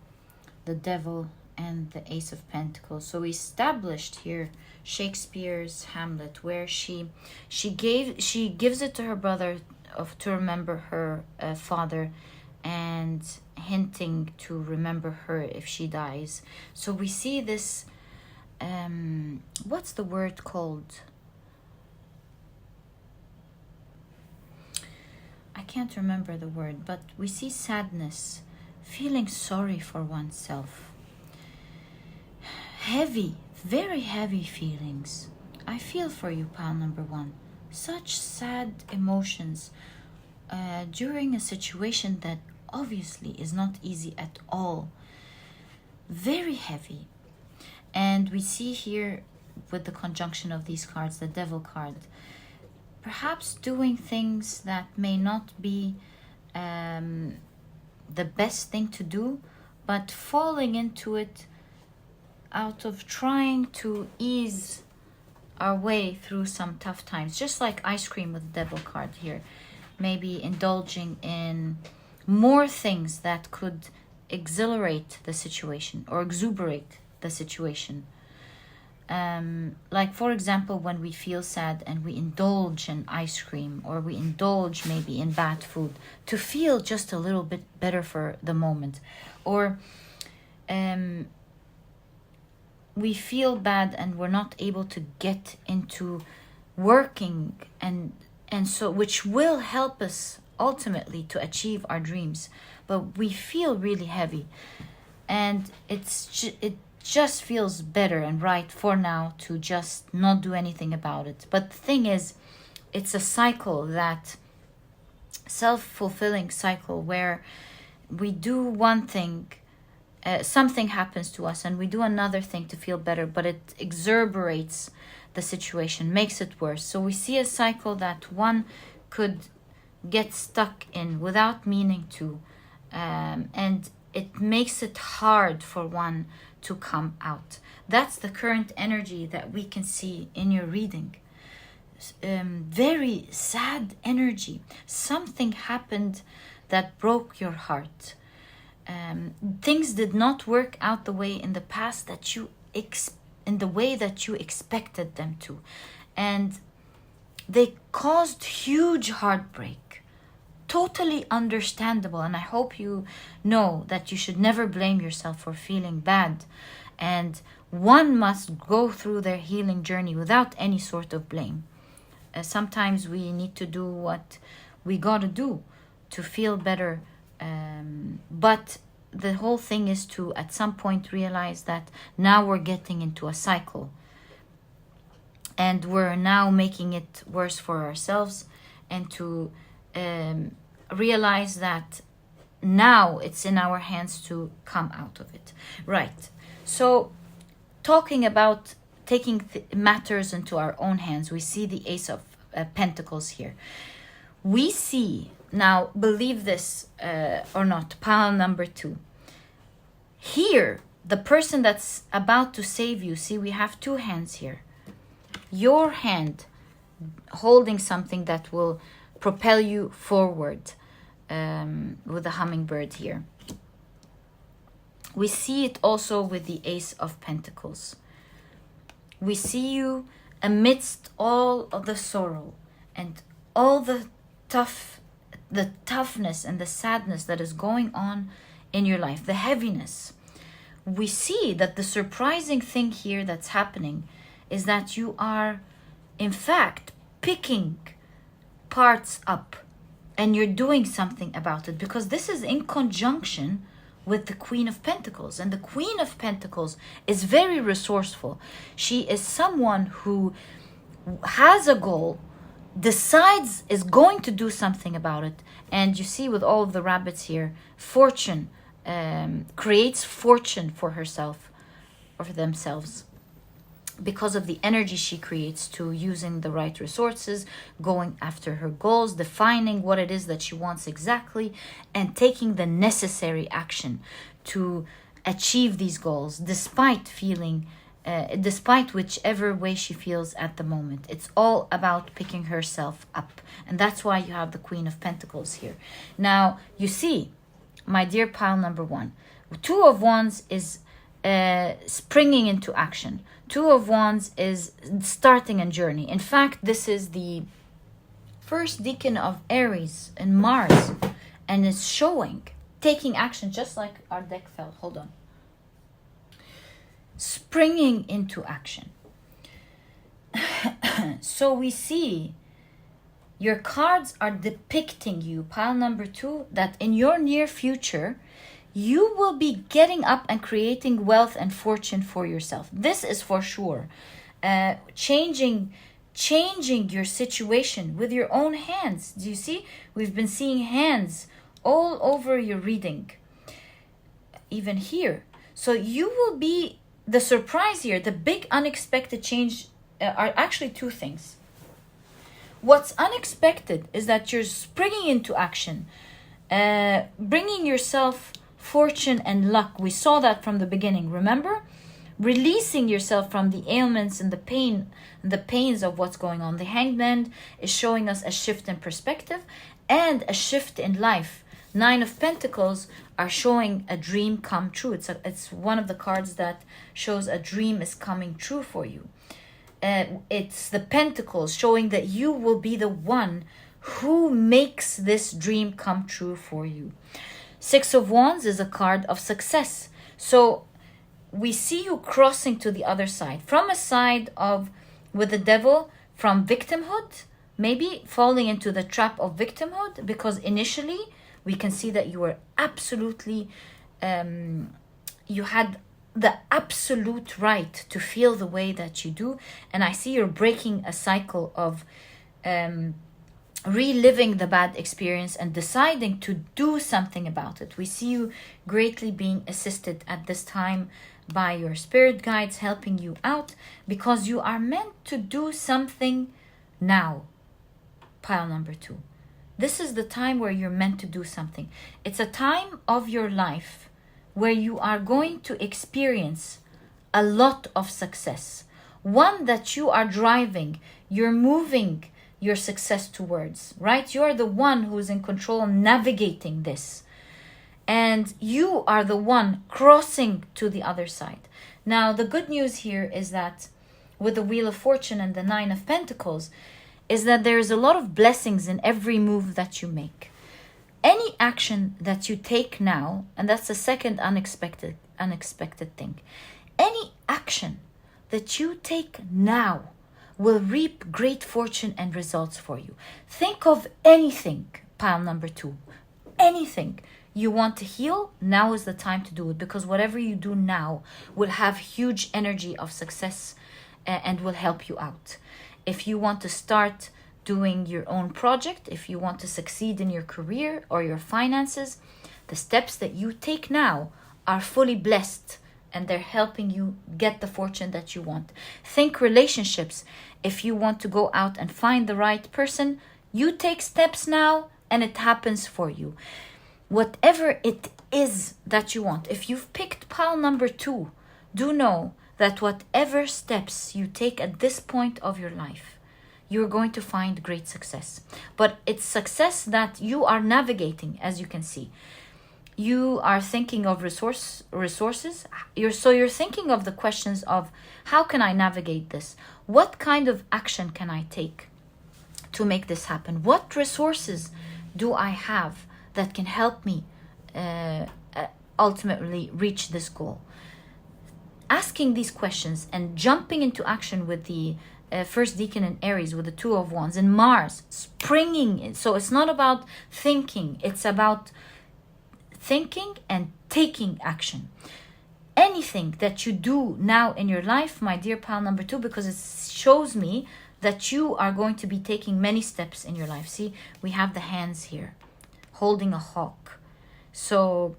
the Devil, and the Ace of Pentacles. So we established here Shakespeare's Hamlet, where she gives it to her brother to remember her father, and hinting to remember her if she dies. So we see this, what's the word called? I can't remember the word, but we see sadness, feeling sorry for oneself. Heavy, very heavy feelings. I feel for you, pile number 1. Such sad emotions during a situation that obviously is not easy at all. Very heavy. And we see here with the conjunction of these cards, the Devil card, perhaps doing things that may not be the best thing to do, but falling into it out of trying to ease our way through some tough times. Just like ice cream with the Devil card here. Maybe indulging in more things that could exhilarate the situation or exuberate the situation. Like, for example, when we feel sad and we indulge in ice cream, or we indulge maybe in bad food to feel just a little bit better for the moment. Or we feel bad and we're not able to get into working, and so, which will help us ultimately to achieve our dreams, but we feel really heavy. and it just feels better and right for now to just not do anything about it. But the thing is, it's a cycle, that self-fulfilling cycle, where we do one thing, something happens to us, and we do another thing to feel better, but it exacerbates the situation, makes it worse. So we see a cycle that one could get stuck in without meaning to, and it makes it hard for one to come out. That's the current energy that we can see in your reading. Very sad energy. Something happened that broke your heart. Things did not work out the way in the past that you in the way that you expected them to, and they caused huge heartbreak. Totally understandable, and I hope you know that you should never blame yourself for feeling bad, and one must go through their healing journey without any sort of blame. Sometimes we need to do what we gotta do to feel better, but the whole thing is to at some point realize that now we're getting into a cycle, and we're now making it worse for ourselves, and to realize that now it's in our hands to come out of it. Right. So talking about taking matters into our own hands, we see the Ace of Pentacles here. We see, now believe this or not, pile number 2. Here, the person that's about to save you, see, we have 2 hands here. Your hand holding something that will propel you forward, with the hummingbird here. We see it also with the Ace of Pentacles. We see you amidst all of the sorrow and all the toughness and the sadness that is going on in your life, the heaviness. We see that the surprising thing here that's happening is that you are, in fact, picking parts up, and you're doing something about it, because this is in conjunction with the Queen of Pentacles. And the Queen of Pentacles is very resourceful. She is someone who has a goal, decides is going to do something about it. And you see with all of the rabbits here, fortune, creates fortune for herself or for themselves, because of the energy she creates, to using the right resources, going after her goals, defining what it is that she wants exactly, and taking the necessary action to achieve these goals, despite feeling, despite whichever way she feels at the moment. It's all about picking herself up. And that's why you have the Queen of Pentacles here. Now, you see, my dear pile number 1, 2 of Wands is springing into action. 2 of Wands is starting a journey. In fact, this is the first decan of Aries and Mars, and it's showing taking action, just like our deck felt. Hold on. Springing into action. So we see your cards are depicting you, pile number 2, that in your near future, you will be getting up and creating wealth and fortune for yourself. This is for sure. Changing your situation with your own hands. Do you see? We've been seeing hands all over your reading. Even here. So you will be, the surprise here, the big unexpected change are actually 2 things. What's unexpected is that you're springing into action, bringing yourself fortune and luck. We saw that from the beginning, remember? Releasing yourself from the ailments and the pains of what's going on. The Hangman is showing us a shift in perspective and a shift in life. 9 of Pentacles are showing a dream come true. It's one of the cards that shows a dream is coming true for you. It's the Pentacles showing that you will be the one who makes this dream come true for you. 6 of Wands is a card of success. So we see you crossing to the other side. From a side of, with the devil, from victimhood, maybe falling into the trap of victimhood, because initially we can see that you were absolutely you had the absolute right to feel the way that you do. And I see you're breaking a cycle of reliving the bad experience and deciding to do something about it. We see you greatly being assisted at this time by your spirit guides helping you out, because you are meant to do something now. Pile number 2. This is the time where you're meant to do something. It's a time of your life where you are going to experience a lot of success. One that you are driving, you're moving your success towards, right? You're the one who's in control, navigating this. And you are the one crossing to the other side. Now, the good news here is that with the Wheel of Fortune and the 9 of Pentacles, is that there is a lot of blessings in every move that you make. Any action that you take now, and that's the second unexpected thing. Any action that you take now will reap great fortune and results for you. Think of anything, pile number 2. Anything you want to heal, now is the time to do it, because whatever you do now will have huge energy of success and will help you out. If you want to start doing your own project, if you want to succeed in your career or your finances, the steps that you take now are fully blessed and they're helping you get the fortune that you want. Think relationships. If you want to go out and find the right person, you take steps now and it happens for you. Whatever it is that you want. If you've picked pile number 2, do know that whatever steps you take at this point of your life, you're going to find great success. But it's success that you are navigating, as you can see. You are thinking of resources. You're thinking of the questions of, how can I navigate this? What kind of action can I take to make this happen? What resources do I have that can help me ultimately reach this goal? Asking these questions and jumping into action with the first deacon in Aries with the 2 of Wands and Mars springing in. So it's not about thinking, it's about thinking and taking action. Anything that you do now in your life, my dear pile number 2, because it shows me that you are going to be taking many steps in your life. See, we have the hands here holding a hawk. So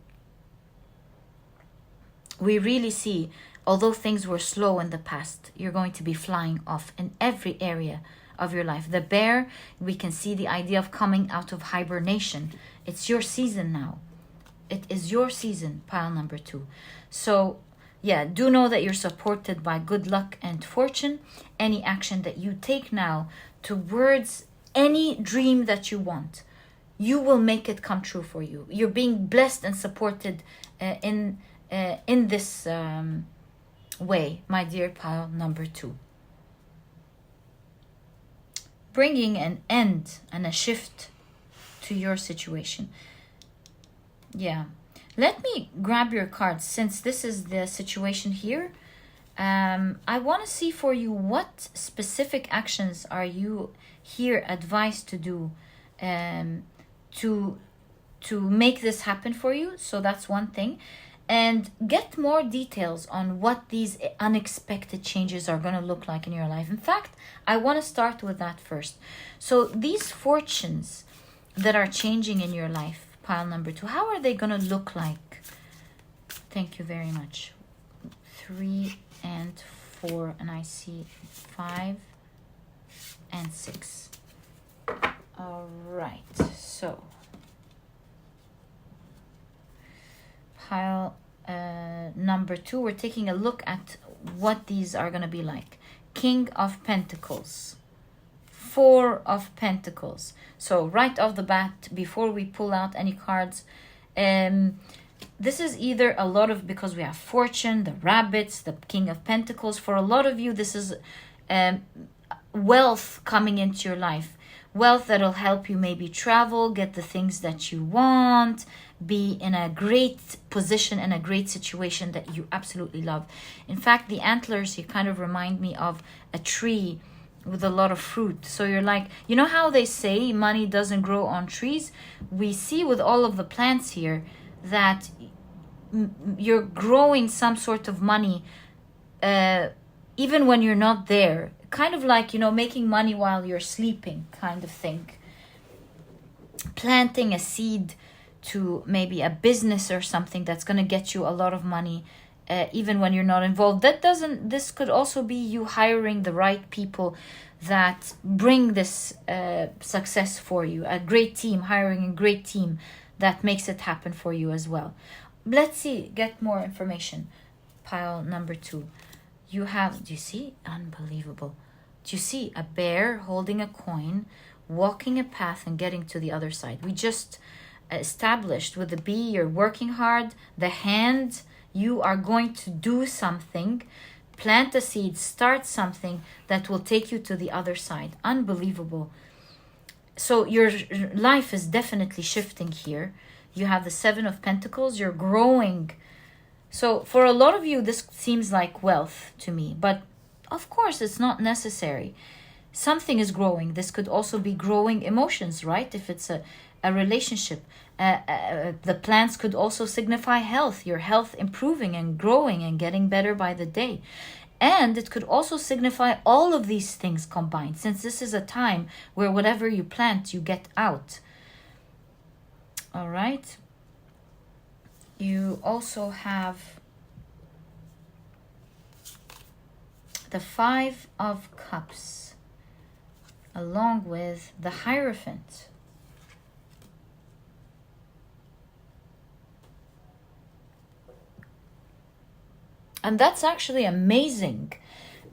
we really see, although things were slow in the past, you're going to be flying off in every area of your life. The bear, we can see the idea of coming out of hibernation. It's your season now. It is your season, pile number 2. So, yeah, do know that you're supported by good luck and fortune. Any action that you take now towards any dream that you want, you will make it come true for you. You're being blessed and supported in this way, my dear pile number 2. Bringing an end and a shift to your situation. Yeah. Let me grab your cards, since this is the situation here. I want to see for you what specific actions are you here advised to do to make this happen for you. So that's one thing. And get more details on what these unexpected changes are going to look like in your life. In fact, I want to start with that first. So these fortunes that are changing in your life, pile number 2, how are they going to look like? Thank you very much. 3 and 4, and I see 5 and 6. All right, so pile number 2, we're taking a look at what these are going to be like. King of Pentacles, 4 of Pentacles. So right off the bat, before we pull out any cards, this is either a lot of, because we have fortune, the rabbits, the King of Pentacles. For a lot of you, this is wealth coming into your life. Wealth that'll help you maybe travel, get the things that you want, be in a great position and a great situation that you absolutely love. In fact, the antlers here kind of remind me of a tree with a lot of fruit. So you're like, you know how they say money doesn't grow on trees? We see with all of the plants here that you're growing some sort of money even when you're not there. Kind of like, making money while you're sleeping kind of thing. Planting a seed to maybe a business or something that's going to get you a lot of money even when you're not involved. This could also be you hiring the right people that bring this success for you. A great team, hiring a great team that makes it happen for you as well. Let's see, get more information. Pile number 2. You have, do you see? Unbelievable. Do you see a bear holding a coin, walking a path and getting to the other side? We just established with the bee, you're working hard. The hand, you are going to do something, plant a seed, start something that will take you to the other side. Unbelievable. So your life is definitely shifting here. You have the 7 of Pentacles, you're growing. So for a lot of you, this seems like wealth to me, but of course it's not necessary. Something is growing. This could also be growing emotions, right? If it's a relationship. The plants could also signify health, your health improving and growing and getting better by the day. And it could also signify all of these things combined, since this is a time where whatever you plant, you get out. All right. You also have the 5 of Cups along with the Hierophant. And that's actually amazing,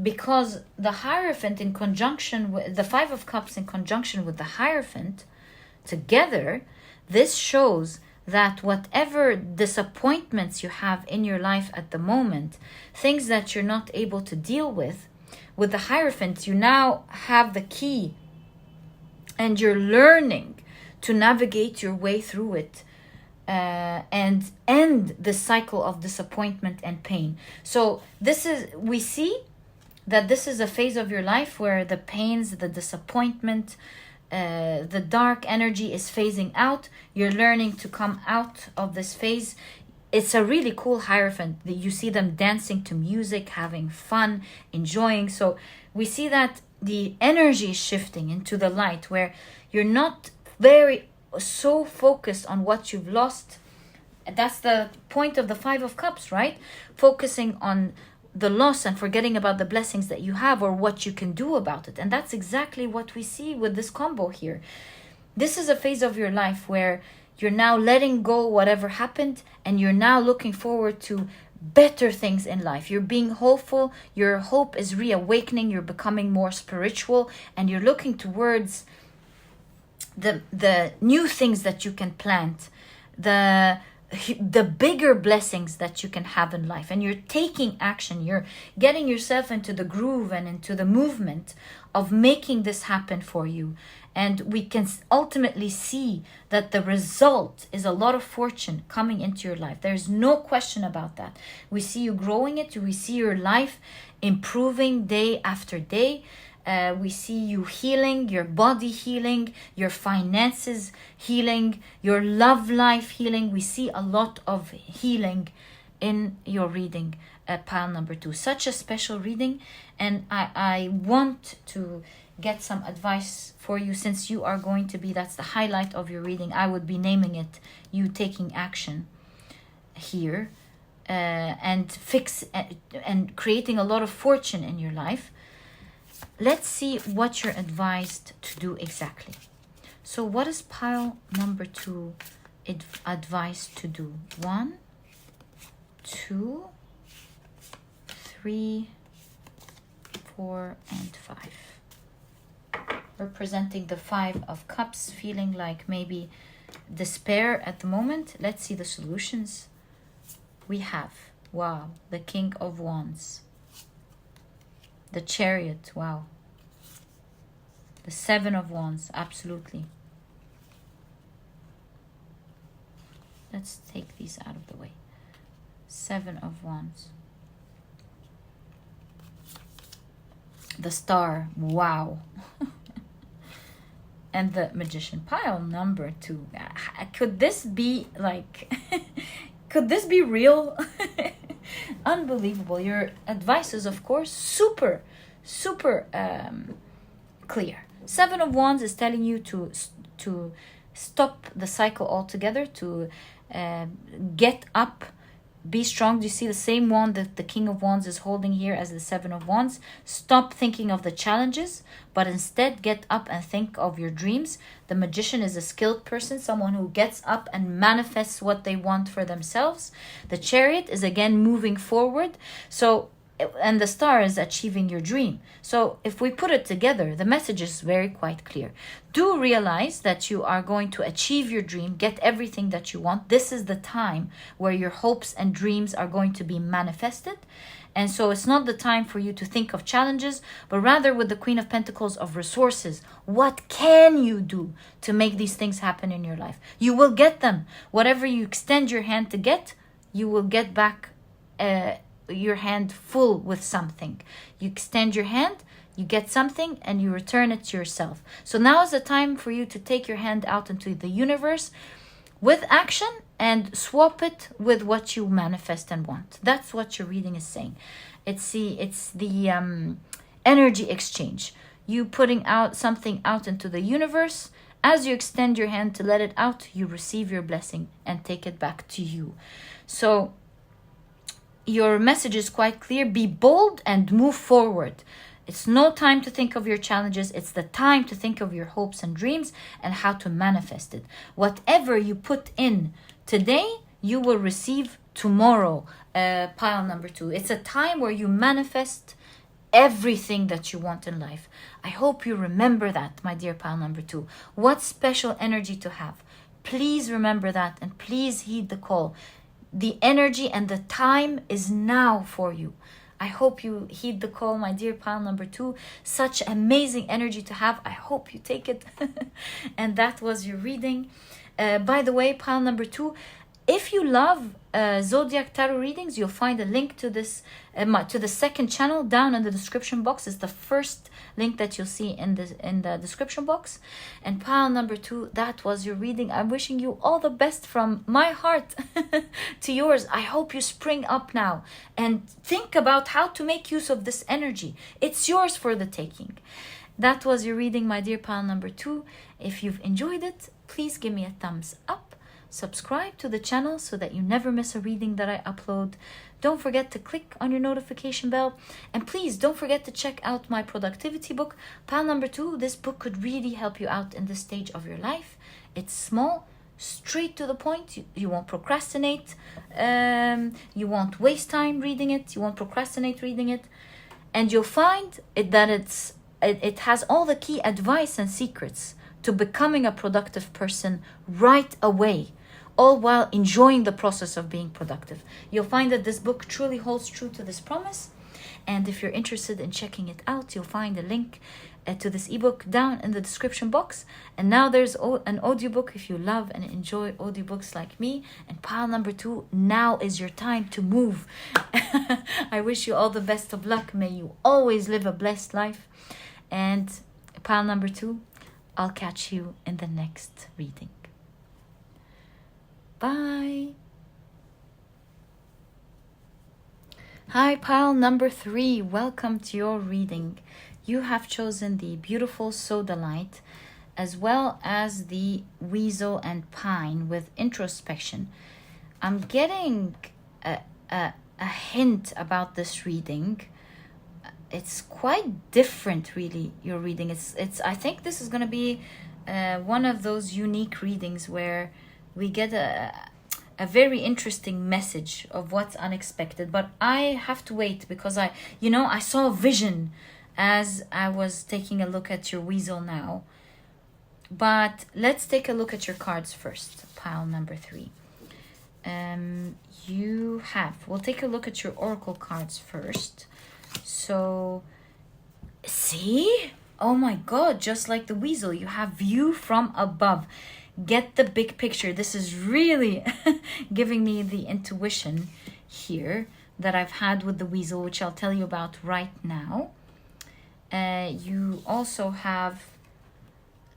because the Hierophant in conjunction with the 5 of Cups in conjunction with the Hierophant together, this shows that whatever disappointments you have in your life at the moment, things that you're not able to deal with the Hierophant, you now have the key and you're learning to navigate your way through it and end the cycle of disappointment and pain. So we see that this is a phase of your life where the pains, the disappointment, the dark energy is phasing out. You're learning to come out of this phase. It's a really cool Hierophant. You see them dancing to music, having fun, enjoying. So we see that the energy is shifting into the light, where you're not so focused on what you've lost. That's the point of the 5 of Cups, right? Focusing on the loss and forgetting about the blessings that you have or what you can do about it. And that's exactly what we see with this combo here. This is a phase of your life where you're now letting go whatever happened, and you're now looking forward to better things in life. You're being hopeful. Your hope is reawakening. You're becoming more spiritual, and you're looking towards the new things that you can plant, the bigger blessings that you can have in life, and you're taking action. You're getting yourself into the groove and into the movement of making this happen for you. And we can ultimately see that the result is a lot of fortune coming into your life. There's no question about that. We see you growing it. We see your life improving day after day. We see you healing, your body healing, your finances healing, your love life healing. We see a lot of healing in your reading, pile number 2. Such a special reading, and I want to get some advice for you, since you are going to be, that's the highlight of your reading. I would be naming it you taking action here, and creating a lot of fortune in your life. Let's see what you're advised to do exactly. So what is pile number 2 advised to do? 1, 2, 3, 4, and 5. Representing the 5 of Cups, feeling like maybe despair at the moment. Let's see the solutions. We have, wow, the King of Wands. The Chariot, wow. The 7 of Wands, absolutely. Let's take these out of the way. 7 of Wands. The Star, wow. And the Magician, pile number 2. Could this be like Could this be real? Unbelievable. Your advice is, of course, super clear. Seven of Wands is telling you to stop the cycle altogether, to get up, be strong. Do you see the same wand that the King of Wands is holding here as the Seven of Wands? Stop thinking of the challenges, but instead get up and think of your dreams. The Magician is a skilled person, someone who gets up and manifests what they want for themselves. The Chariot is again moving forward. So, and the Star is achieving your dream. So if we put it together, the message is very quite clear. Do realize that you are going to achieve your dream, get everything that you want. This is the time where your hopes and dreams are going to be manifested. And so it's not the time for you to think of challenges, but rather with the Queen of Pentacles of resources. What can you do to make these things happen in your life? You will get them. Whatever you extend your hand to get, you will get back your hand full with something. You extend your hand, you get something, and you return it to yourself. So now is the time for you to take your hand out into the universe with action and swap it with what you manifest and want. That's what your reading is saying. It's the energy exchange. You putting out something out into the universe. As you extend your hand to let it out, you receive your blessing and take it back to you. So your message is quite clear. Be bold and move forward. It's no time to think of your challenges. It's the time to think of your hopes and dreams and how to manifest it. Whatever you put in today, you will receive tomorrow. Pile number 2. It's a time where you manifest everything that you want in life. I hope you remember that, my dear pile number 2. What special energy to have. Please remember that and please heed the call. The energy and the time is now for you. I hope you heed the call, my dear pile number 2. Such amazing energy to have. I hope you take it. And that was your reading. By the way, pile number 2, if you love Zodiac Tarot readings, you'll find a link to this, to the second channel down in the description box. It's the first link that you'll see in the description box. And pile number 2, that was your reading. I'm wishing you all the best from my heart to yours. I hope you spring up now and think about how to make use of this energy. It's yours for the taking. That was your reading, my dear pile number 2. If you've enjoyed it, please give me a thumbs up. Subscribe to the channel so that you never miss a reading that I upload. Don't forget to click on your notification bell. And please don't forget to check out my productivity book. Pile number 2, this book could really help you out in this stage of your life. It's small, straight to the point. You won't procrastinate. You won't waste time reading it. You won't procrastinate reading it. And you'll find that it has all the key advice and secrets to becoming a productive person right away, all while enjoying the process of being productive. You'll find that this book truly holds true to this promise. And if you're interested in checking it out, you'll find a link to this ebook down in the description box. And now there's an audiobook if you love and enjoy audiobooks like me. And pile number 2, now is your time to move. I wish you all the best of luck. May you always live a blessed life. And pile number 2, I'll catch you in the next reading. Bye. Hi, pile number 3. Welcome to your reading. You have chosen the beautiful Sodalite as well as the Weasel and Pine with introspection. I'm getting a hint about this reading. It's quite different, really, your reading. It's. I think this is going to be one of those unique readings where we get a very interesting message of what's unexpected. But I have to wait because I saw a vision as I was taking a look at your Weasel now. But let's take a look at your cards first, pile number 3. We'll take a look at your Oracle cards first. So, see? Oh my God, just like the Weasel, you have view from above. Get the big picture. This is really giving me the intuition here that I've had with the Weasel, which I'll tell you about right now. You also have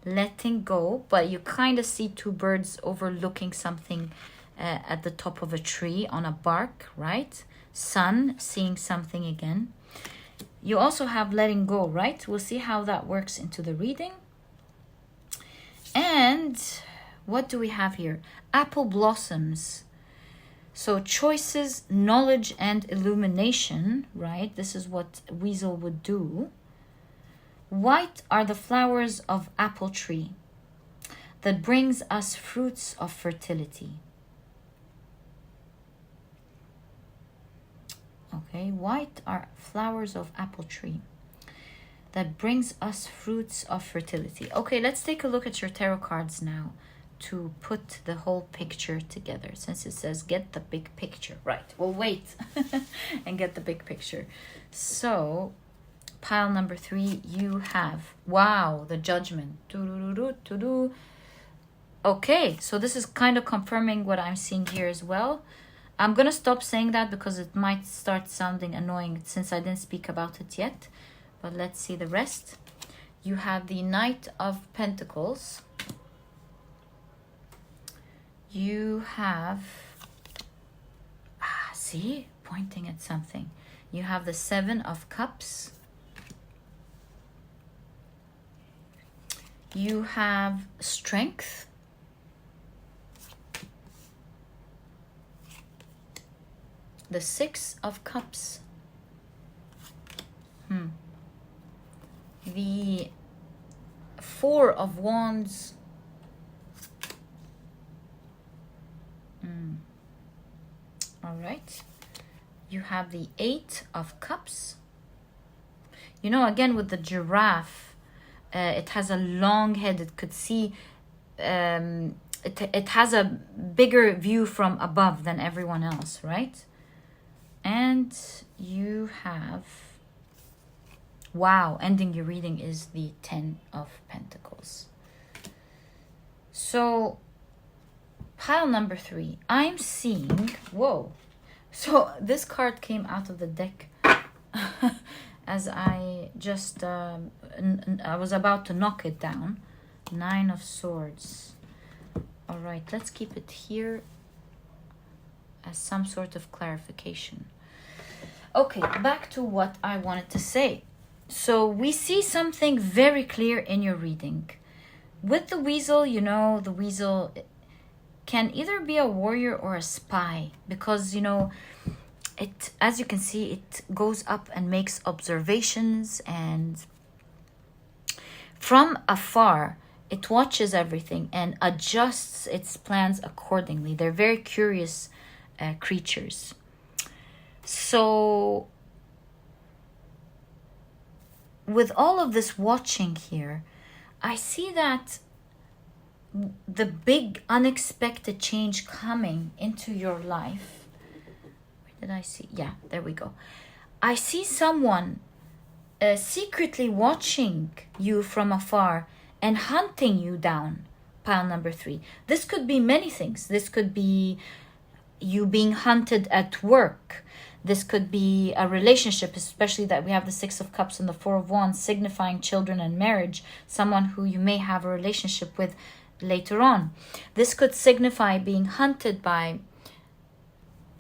letting go, but you kind of see 2 birds overlooking something at the top of a tree on a bark, right? Sun, seeing something again. You also have letting go, right? We'll see how that works into the reading. And what do we have here? Apple blossoms. So choices, knowledge, and illumination, right? This is what Weasel would do. White are the flowers of apple tree that brings us fruits of fertility. Okay, white are flowers of apple tree that brings us fruits of fertility. Okay, let's take a look at your tarot cards now to put the whole picture together, since it says get the big picture. Right, we'll wait and get the big picture. So pile number 3, you have, wow, the Judgment. Okay, so this is kind of confirming what I'm seeing here as well. I'm gonna stop saying that because it might start sounding annoying since I didn't speak about it yet, but let's see the rest. You have the Knight of Pentacles. You have, see, pointing at something. You have the 7 of Cups. You have Strength. The 6 of Cups. The 4 of Wands. All right. You have the 8 of Cups. You know, again, with the giraffe, it has a long head. It could see, it has a bigger view from above than everyone else, right? And you have, wow, ending your reading is the 10 of Pentacles. So pile number 3, I'm seeing, whoa. So this card came out of the deck as I just, I was about to knock it down. 9 of Swords. All right, let's keep it here as some sort of clarification. Okay, back to what I wanted to say. So we see something very clear in your reading. With the Weasel, you know, the Weasel can either be a warrior or a spy, because, you know, it, as you can see, it goes up and makes observations, and from afar it watches everything and adjusts its plans accordingly. They're very curious creatures. So with all of this watching here, I see that the big unexpected change coming into your life. Where did I see? Yeah, there we go. I see someone secretly watching you from afar and hunting you down. Pile number 3. This could be many things. This could be you being hunted at work. This could be a relationship, especially that we have the 6 of Cups and the 4 of Wands, signifying children and marriage, someone who you may have a relationship with later on. This could signify being hunted by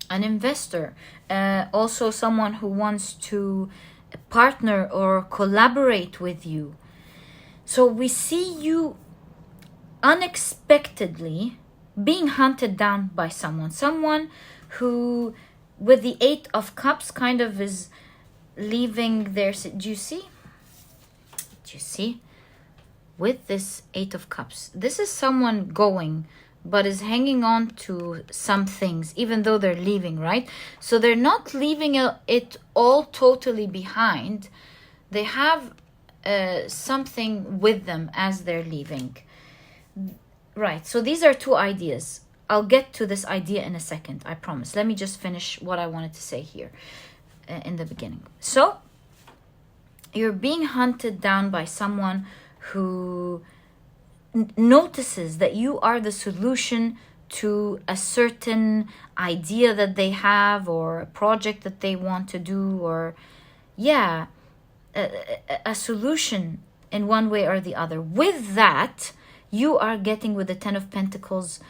an investor, also someone who wants to partner or collaborate with you. So we see you unexpectedly being hunted down by someone who, with the 8 of Cups, kind of is leaving their... Do you see? Do you see? With this 8 of Cups, this is someone going, but is hanging on to some things, even though they're leaving, right? So they're not leaving it all totally behind. They have something with them as they're leaving. Right, so these are 2 ideas. I'll get to this idea in a second, I promise. Let me just finish what I wanted to say here in the beginning. So, you're being hunted down by someone who notices that you are the solution to a certain idea that they have, or a project that they want to do, or, yeah, a solution in one way or the other. With that, you are getting, with the 10 of Pentacles,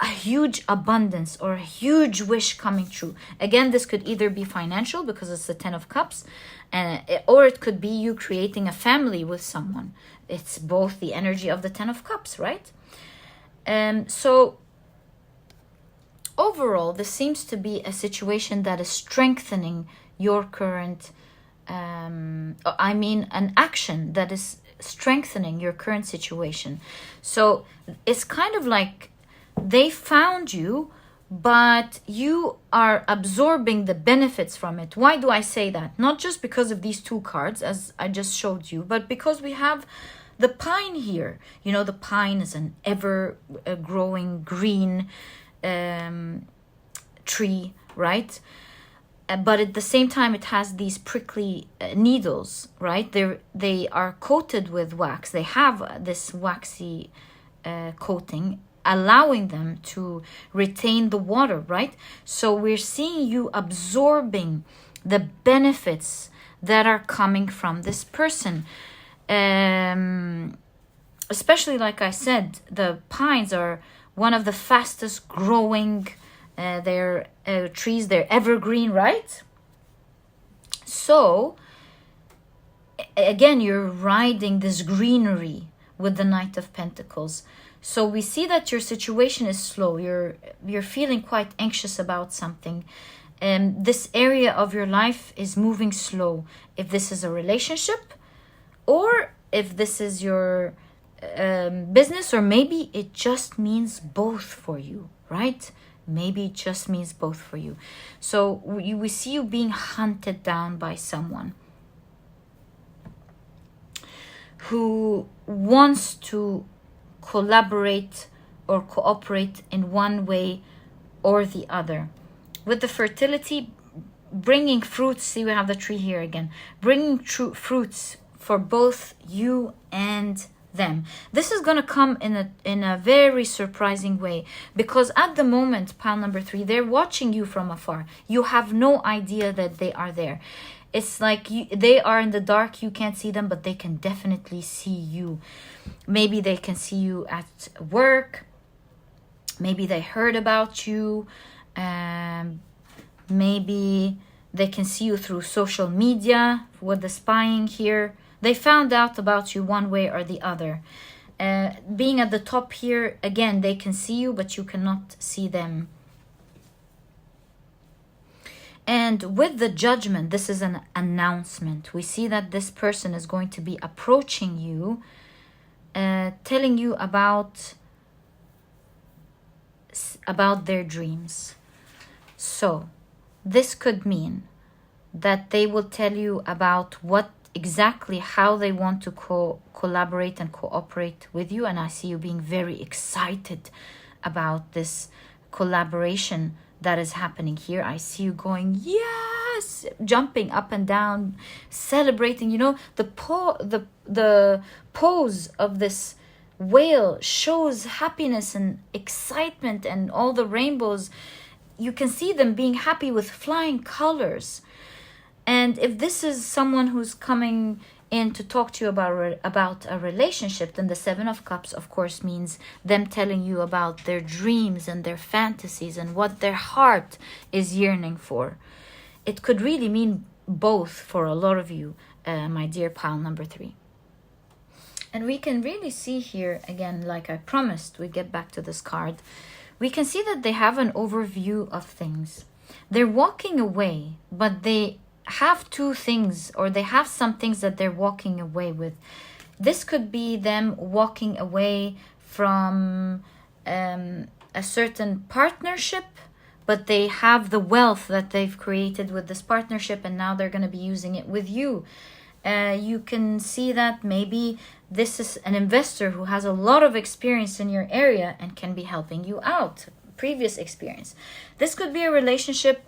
a huge abundance or a huge wish coming true. Again, this could either be financial because it's the 10 of Cups, or it could be you creating a family with someone. It's both the energy of the 10 of Cups, right? So overall, this seems to be a situation that is strengthening your current, an action that is strengthening your current situation. So it's kind of like they found you, but you are absorbing the benefits from it. Why do I say that? Not just because of these two cards, as I just showed you, but because we have the pine here. You know, the pine is an ever-growing green tree, right? But at the same time, it has these prickly needles, right? They are coated with wax. They have this waxy coating, allowing them to retain the water, right? So we're seeing you absorbing the benefits that are coming from this person. Especially, like I said, the pines are one of the fastest growing they're trees. They're evergreen, right? So again, you're riding this greenery with the Knight of Pentacles. So we see that your situation is slow. You're feeling quite anxious about something. This area of your life is moving slow. If this is a relationship, or if this is your business, or maybe it just means both for you, right? Maybe it just means both for you. So we see you being hunted down by someone who wants to collaborate or cooperate in one way or the other. With the fertility, bringing fruits, see we have the tree here again, bringing fruits for both you and them. This is going to come in a very surprising way, because at the moment, pile number 3, they're watching you from afar. You have no idea that they are there. It's like they are in the dark, you can't see them, but they can definitely see you. Maybe they can see you at work. Maybe they heard about you. Maybe they can see you through social media with the spying here. They found out about you one way or the other. Being at the top here, again, they can see you, but you cannot see them. And with the Judgment, this is an announcement. We see that this person is going to be approaching you, telling you about their dreams. So this could mean that they will tell you about exactly how they want to collaborate and cooperate with you. And I see you being very excited about this collaboration that is happening here. I see you going, yes, jumping up and down, celebrating. You know, the pose of this whale shows happiness and excitement and all the rainbows. You can see them being happy with flying colors. And if this is someone who's coming in to talk to you about a relationship, then the 7 of Cups, of course, means them telling you about their dreams and their fantasies and what their heart is yearning for. It could really mean both for a lot of you, my dear pile number 3. And we can really see here, again, like I promised, we get back to this card. We can see that they have an overview of things. They're walking away, but they have two things, or they have some things that they're walking away with. This could be them walking away from a certain partnership, but they have the wealth that they've created with this partnership, and now they're going to be using it with you. You can see that maybe this is an investor who has a lot of experience in your area and can be helping you out. Previous experience. This could be a relationship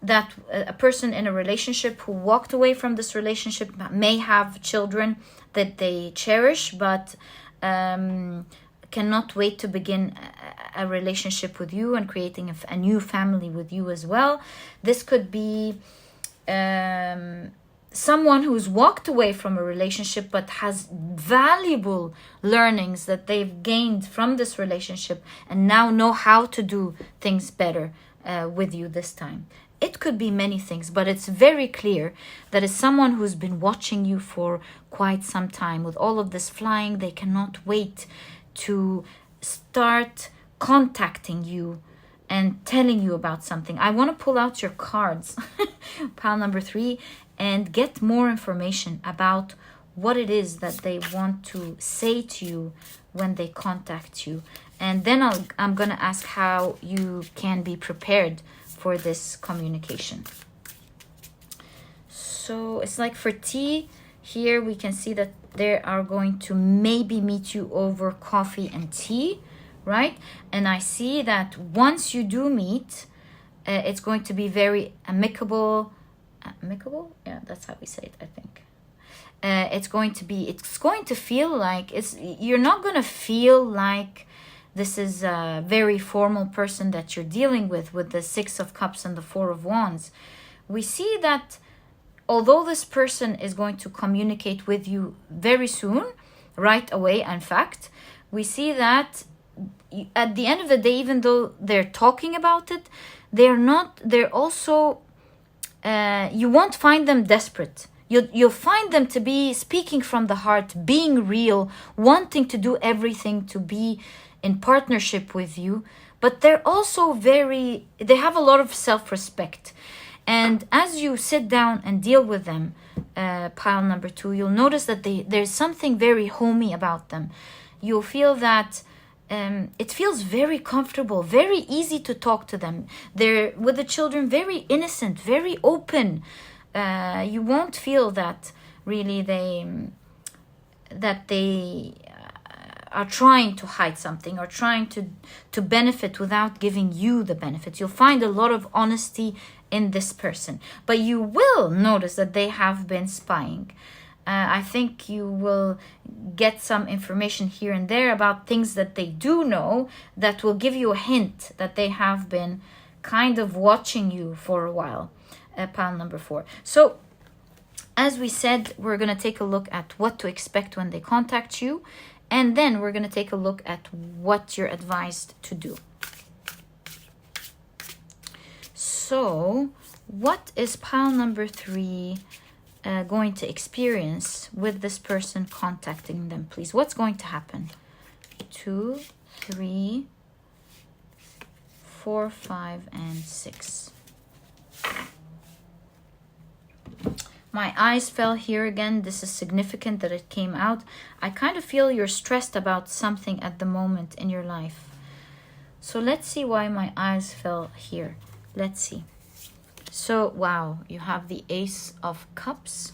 that a person in a relationship who walked away from this relationship may have children that they cherish, but cannot wait to begin a relationship with you and creating a new family with you as well. This could be someone who's walked away from a relationship but has valuable learnings that they've gained from this relationship and now know how to do things better with you this time. It could be many things, but it's very clear that it's someone who's been watching you for quite some time. With all of this flying, they cannot wait to start contacting you and telling you about something. I want to pull out your cards, pile number 3, and get more information about what it is that they want to say to you when they contact you. And then I'm going to ask how you can be prepared for this communication. So it's like for tea, here we can see that they are going to maybe meet you over coffee and tea, right? And I see that once you do meet, it's going to be very amicable. Amicable? Yeah, that's how we say it, I think. It's going to feel like you're not going to feel like this is a very formal person that you're dealing with the 6 of Cups and the 4 of Wands. We see that although this person is going to communicate with you very soon, right away, in fact, we see that at the end of the day, even though they're talking about it, they're also, you won't find them desperate. You'll find them to be speaking from the heart, being real, wanting to do everything to be in partnership with you, but they're also they have a lot of self-respect. And as you sit down and deal with them, pile number 2, you'll notice that there's something very homey about them. You'll feel that it feels very comfortable, very easy to talk to them. They're, with the children, very innocent, very open. You won't feel that really they are trying to hide something or trying to benefit without giving you the benefits. You'll find a lot of honesty in this person, but you will notice that they have been spying. I think you will get some information here and there about things that they do know that will give you a hint that they have been kind of watching you for a while. Pile number 4. So as we said, we're going to take a look at what to expect when they contact you, and then we're going to take a look at what you're advised to do. So what is pile number 3 going to experience with this person contacting them, please? What's going to happen? 2, 3, 4, 5, and 6. My eyes fell here again. This is significant that it came out. I kind of feel you're stressed about something at the moment in your life. So let's see why my eyes fell here. Let's see. So, wow, you have the Ace of Cups.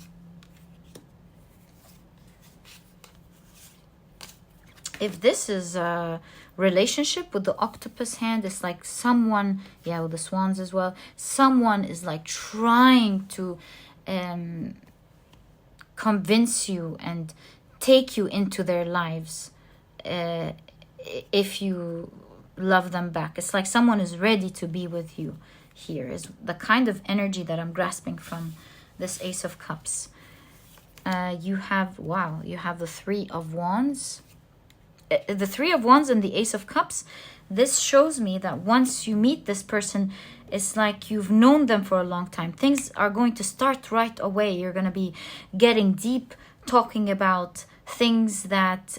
If this is a relationship with the octopus hand, it's like someone, yeah, with the swans as well, someone is like trying to convince you and take you into their lives if you love them back. It's like someone is ready to be with you. Here is the kind of energy that I'm grasping from this Ace of Cups. You have the 3 of Wands. The 3 of Wands and the Ace of Cups. This shows me that once you meet this person, it's like you've known them for a long time. Things are going to start right away. You're going to be getting deep, talking about things that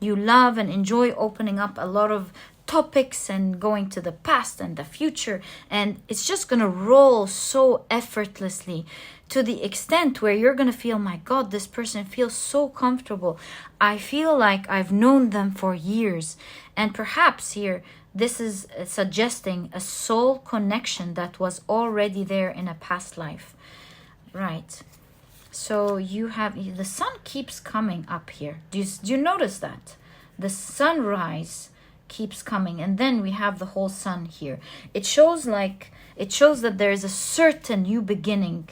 you love and enjoy, opening up a lot of topics and going to the past and the future, and it's just gonna roll so effortlessly to the extent where you're gonna feel, my God, this person feels so comfortable. I feel like I've known them for years. And perhaps here this is suggesting a soul connection that was already there in a past life, right? So you have the sun keeps coming up here. Do you notice that the sunrise keeps coming, and then we have the whole sun here? It shows that there is a certain new beginning,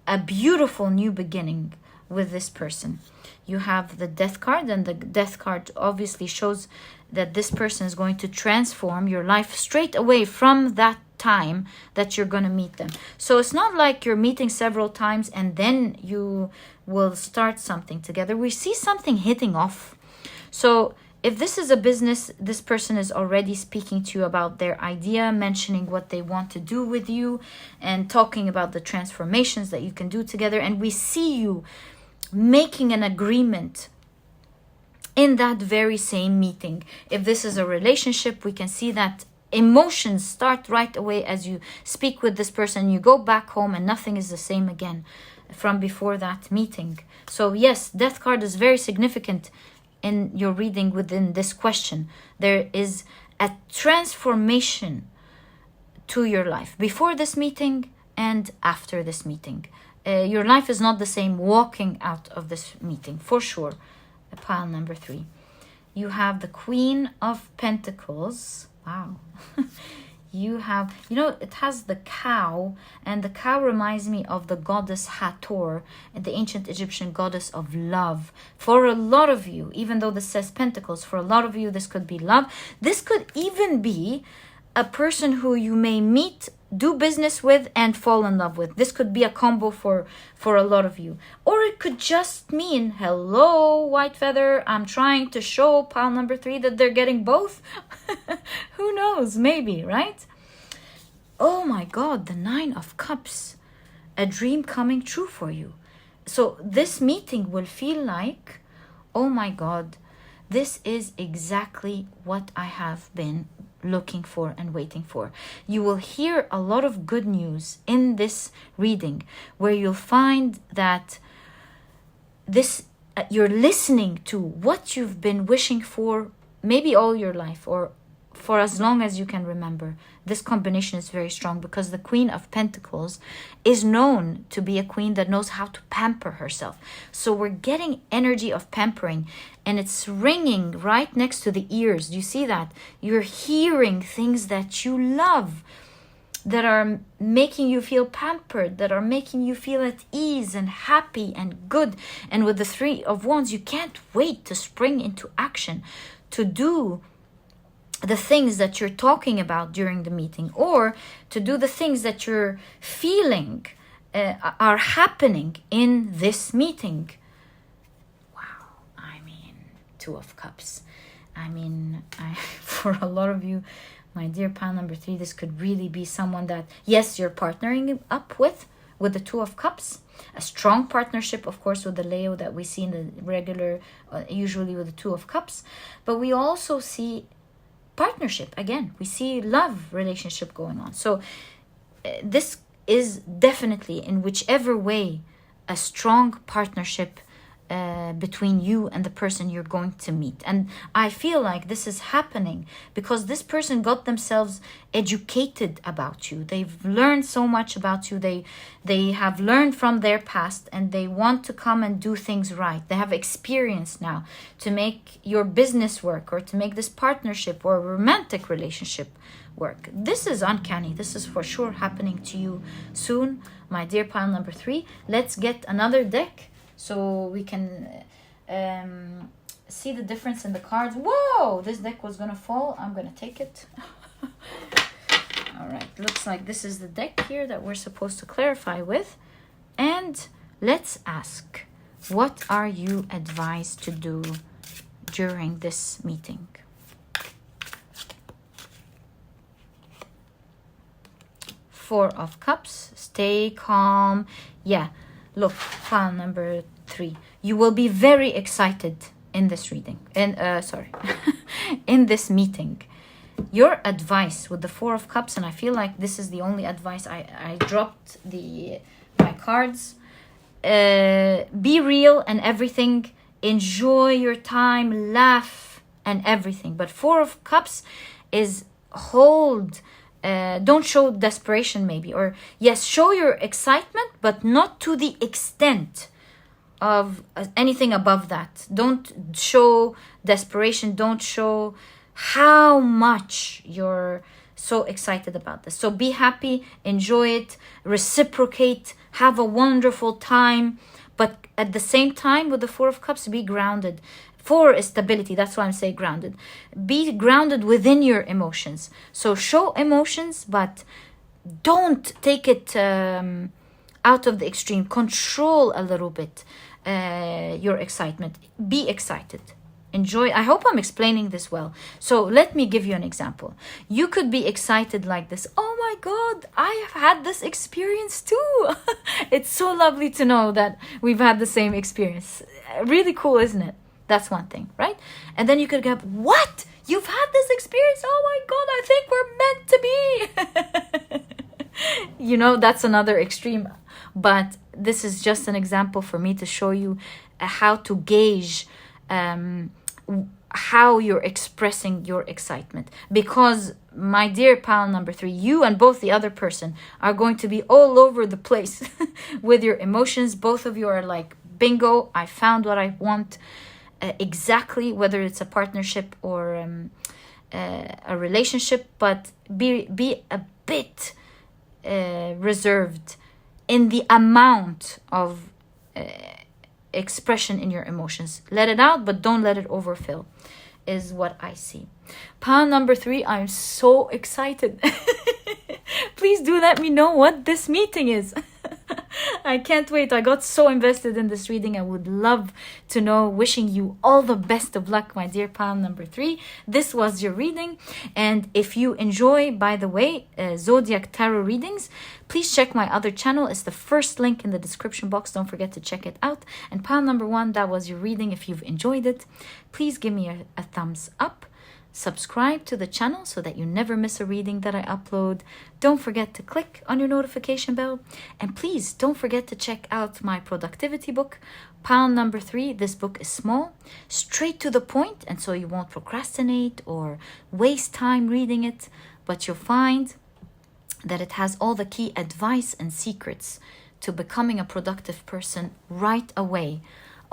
a beautiful new beginning with this person. You have the Death card, and the Death card obviously shows that this person is going to transform your life straight away from that time that you're going to meet them. So it's not like you're meeting several times and then you will start something together. We see something hitting off. So if this is a business, this person is already speaking to you about their idea, mentioning what they want to do with you, and talking about the transformations that you can do together. And we see you making an agreement in that very same meeting. If this is a relationship, we can see that emotions start right away as you speak with this person. You go back home and nothing is the same again from before that meeting. So yes, Death card is very significant in your reading within this question. There is a transformation to your life before this meeting and after this meeting. Your life is not the same walking out of this meeting, for sure. Pile number 3. You have the Queen of Pentacles. Wow. You have, it has the cow, and the cow reminds me of the goddess Hathor, the ancient Egyptian goddess of love. For a lot of you, even though this says Pentacles, for a lot of you, this could be love. This could even be a person who you may meet, do business with, and fall in love with. This could be a combo for a lot of you. Or it could just mean, hello, white feather, I'm trying to show pile number 3 that they're getting both. Who knows? Maybe, right? Oh my God, the 9 of Cups. A dream coming true for you. So this meeting will feel like, oh my God, this is exactly what I have been looking for and waiting for. You will hear a lot of good news in this reading, where you'll find that this you're listening to what you've been wishing for maybe all your life, or for as long as you can remember. This combination is very strong because the Queen of Pentacles is known to be a queen that knows how to pamper herself. So we're getting energy of pampering, and it's ringing right next to the ears. Do you see that? You're hearing things that you love, that are making you feel pampered, that are making you feel at ease and happy and good. And with the 3 of Wands, you can't wait to spring into action, to do the things that you're talking about during the meeting, or to do the things that you're feeling are happening in this meeting. Wow. I mean, 2 of Cups. I mean, for a lot of you, my dear pile number 3, this could really be someone that, yes, you're partnering up with the 2 of Cups. A strong partnership, of course, with the Leo that we see in the regular, usually with the 2 of Cups. But we also see partnership. Again, we see love relationship going on. So this is definitely, in whichever way, a strong partnership between you and the person you're going to meet. And I feel like this is happening because this person got themselves educated about you. They've learned so much about you. They have learned from their past, and they want to come and do things right. They have experience now to make your business work, or to make this partnership or romantic relationship work. This is uncanny. This is for sure happening to you soon, my dear pile number 3. Let's get another deck so we can see the difference in the cards. Whoa, this deck was gonna fall. I'm gonna take it. All right, looks like this is the deck here that we're supposed to clarify with. And let's ask, what are you advised to do during this meeting? Four of Cups, stay calm. Yeah, look, pile number 3. You will be very excited in this reading. In this meeting. Your advice with the 4 of Cups, and I feel like this is the only advice. I dropped my cards. Be real and everything. Enjoy your time, laugh and everything. But 4 of Cups is hold. Don't show desperation maybe, or yes, show your excitement, but not to the extent of anything above that. Don't show desperation. Don't show how much you're so excited about this. So be happy, enjoy it, reciprocate, have a wonderful time, but at the same time with the 4 of Cups, be grounded. 4 is stability. That's why I'm saying grounded. Be grounded within your emotions. So show emotions, but don't take it out of the extreme. Control a little bit your excitement. Be excited. Enjoy. I hope I'm explaining this well. So let me give you an example. You could be excited like this. Oh my God, I have had this experience too. It's so lovely to know that we've had the same experience. Really cool, isn't it? That's one thing, right? And then you could go, what? You've had this experience? Oh my God, I think we're meant to be. You know, that's another extreme. But this is just an example for me to show you how to gauge how you're expressing your excitement. Because, my dear pal number 3, you and both the other person are going to be all over the place with your emotions. Both of you are like, bingo, I found what I want. Exactly, whether it's a partnership or a relationship, but be a bit reserved in the amount of expression in your emotions. Let it out, but don't let it overfill, is what I see. Pile number 3, I'm so excited. Please do let me know what this meeting is. I can't wait. I got so invested in this reading. I would love to know. Wishing you all the best of luck, my dear pile number 3. This was your reading. And if you enjoy, by the way, Zodiac Tarot readings, please check my other channel. It's the first link in the description box. Don't forget to check it out. And pile number 1, that was your reading. If you've enjoyed it, please give me a thumbs up. Subscribe to the channel so that you never miss a reading that I upload. Don't forget to click on your notification bell. And please don't forget to check out my productivity book, pile number 3. This book is small, straight to the point, and so you won't procrastinate or waste time reading it. But you'll find that it has all the key advice and secrets to becoming a productive person right away,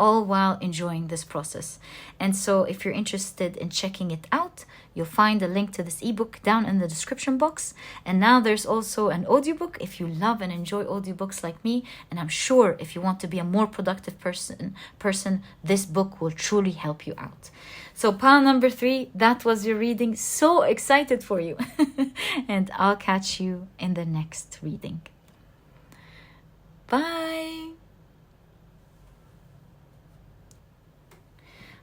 all while enjoying this process. And so if you're interested in checking it out, you'll find a link to this ebook down in the description box. And now there's also an audiobook if you love and enjoy audiobooks like me. And I'm sure if you want to be a more productive person, this book will truly help you out. So pile number 3, that was your reading. So excited for you. And I'll catch you in the next reading. Bye.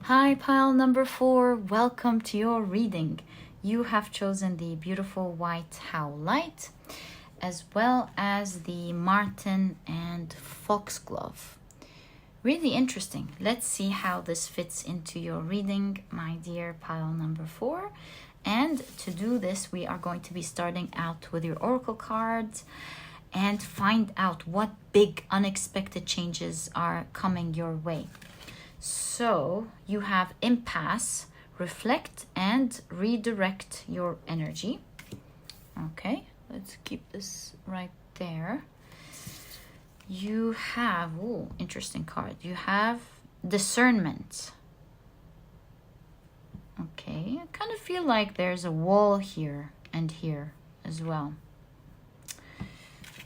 Hi, pile number 4. Welcome to your reading. You have chosen the beautiful white Howlite, as well as the marten and foxglove. Really interesting. Let's see how this fits into your reading, my dear pile number 4. And to do this, we are going to be starting out with your oracle cards and find out what big unexpected changes are coming your way. So you have impasse, reflect, and redirect your energy. Okay, let's keep this right there. You have, oh, interesting card. You have discernment. Okay, I kind of feel like there's a wall here and here as well.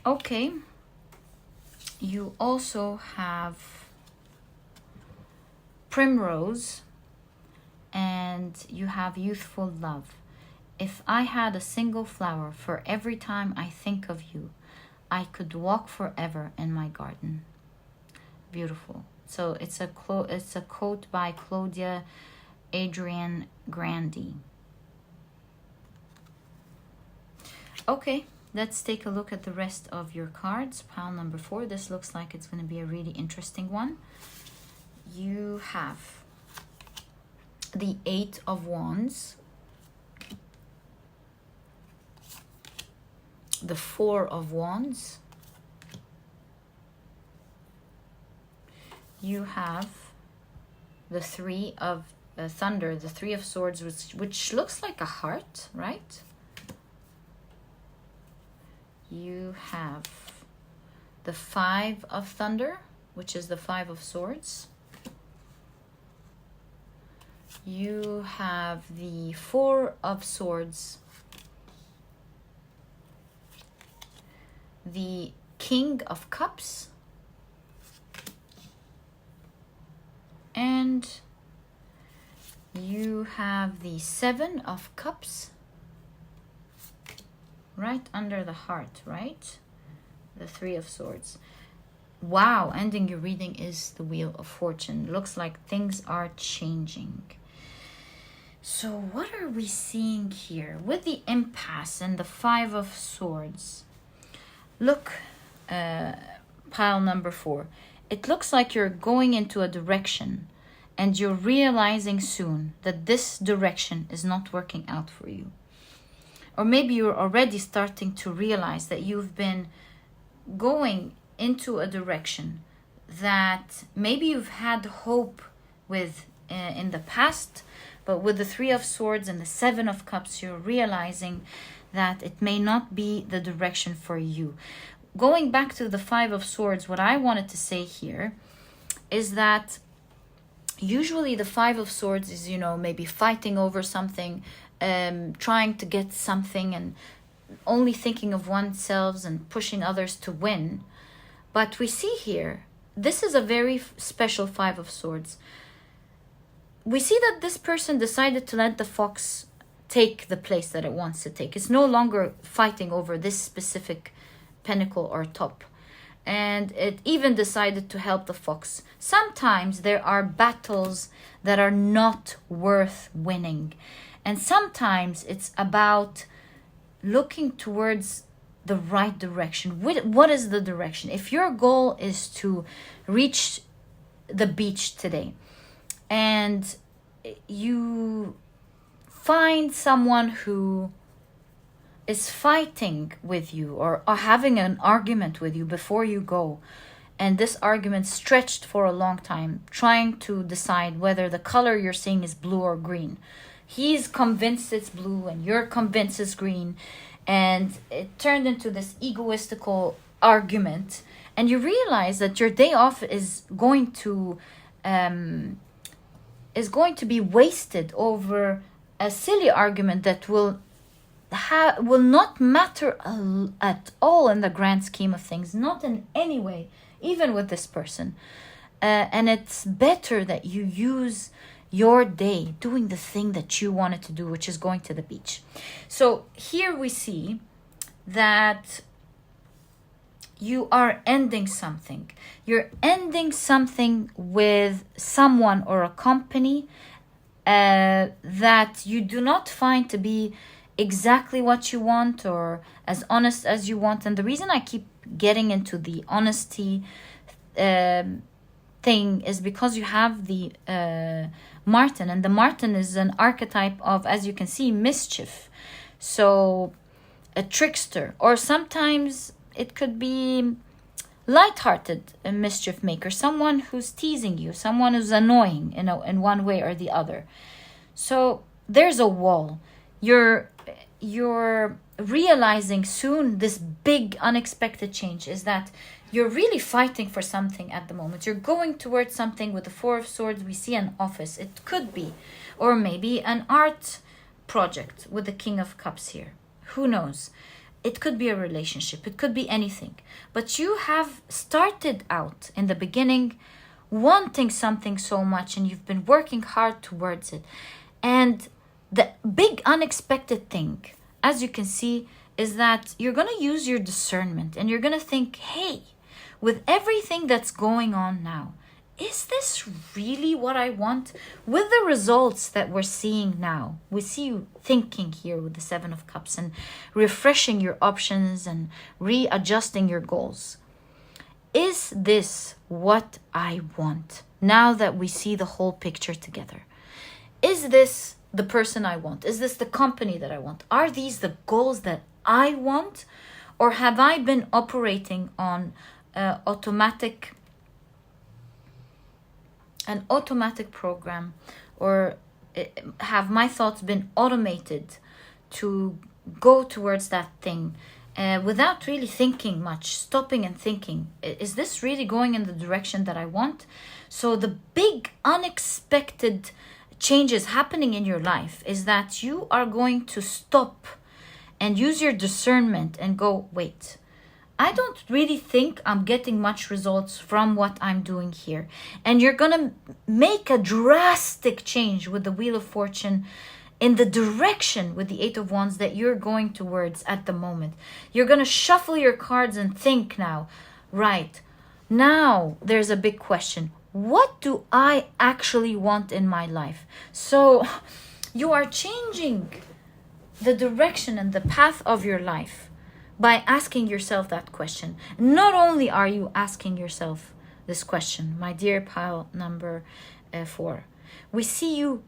Okay, you also have primrose, and you have youthful love. If I had a single flower for every time I think of you, I could walk forever in my garden. Beautiful. So it's a quote by Claudia Adrian Grandi. Okay, let's take a look at the rest of your cards. Pile number 4. This looks like it's going to be a really interesting one. You have the 8 of Wands, the 4 of Wands, you have the 3 of Thunder, the 3 of Swords, which looks like a heart, right? You have the 5 of Thunder, which is the 5 of Swords. You have the 4 of Swords, the King of Cups, and you have the 7 of Cups, right under the heart, right? The Three of Swords. Wow, ending your reading is the Wheel of Fortune. Looks like things are changing. So what are we seeing here with the impasse and the Five of Swords? Look, pile number 4. It looks like you're going into a direction and you're realizing soon that this direction is not working out for you. Or maybe you're already starting to realize that you've been going into a direction that maybe you've had hope with in the past, but with the Three of Swords and the Seven of Cups, you're realizing that it may not be the direction for you. Going back to the Five of Swords, what I wanted to say here is that usually the Five of Swords is, maybe fighting over something, trying to get something and only thinking of oneself and pushing others to win. But we see here, this is a very special Five of Swords. We see that this person decided to let the fox take the place that it wants to take. It's no longer fighting over this specific pinnacle or top. And it even decided to help the fox. Sometimes there are battles that are not worth winning. And sometimes it's about looking towards the right direction. What is the direction? If your goal is to reach the beach today, and you find someone who is fighting with you or having an argument with you before you go, and this argument stretched for a long time, trying to decide whether the color you're seeing is blue or green. He's convinced it's blue and you're convinced it's green, and it turned into this egoistical argument, and you realize that your day off is going to be wasted over a silly argument that will not matter at all in the grand scheme of things, not in any way, even with this person. And it's better that you use your day doing the thing that you wanted to do, which is going to the beach. So here we see that you are ending something. You're ending something with someone or a company that you do not find to be exactly what you want or as honest as you want. And the reason I keep getting into the honesty thing is because you have the marten, and the marten is an archetype of, as you can see, mischief. So a trickster, or sometimes it could be light-hearted, a mischief maker, someone who's teasing you, someone who's annoying in one way or the other. So there's a wall. You're realizing soon this big unexpected change is that you're really fighting for something at the moment. You're going towards something. With the Four of Swords, we see an office. It could be, or maybe an art project with the King of Cups here. Who knows? It could be a relationship. It could be anything. But you have started out in the beginning wanting something so much, and you've been working hard towards it. And the big unexpected thing, as you can see, is that you're going to use your discernment, and you're going to think, hey, with everything that's going on now, is this really what I want? With the results that we're seeing now, we see you thinking here with the Seven of Cups and refreshing your options and readjusting your goals. Is this what I want now that we see the whole picture together? Is this the person I want? Is this the company that I want? Are these the goals that I want? Or have I been operating on an automatic program, or have my thoughts been automated to go towards that thing without really thinking much, stopping and thinking, is this really going in the direction that I want? So the big unexpected changes happening in your life is that you are going to stop and use your discernment and go, wait, I don't really think I'm getting much results from what I'm doing here. And you're going to make a drastic change with the Wheel of Fortune in the direction with the Eight of Wands that you're going towards at the moment. You're going to shuffle your cards and think now, right, now there's a big question. What do I actually want in my life? So you are changing the direction and the path of your life by asking yourself that question. Not only are you asking yourself this question, my dear pile number 4, we see you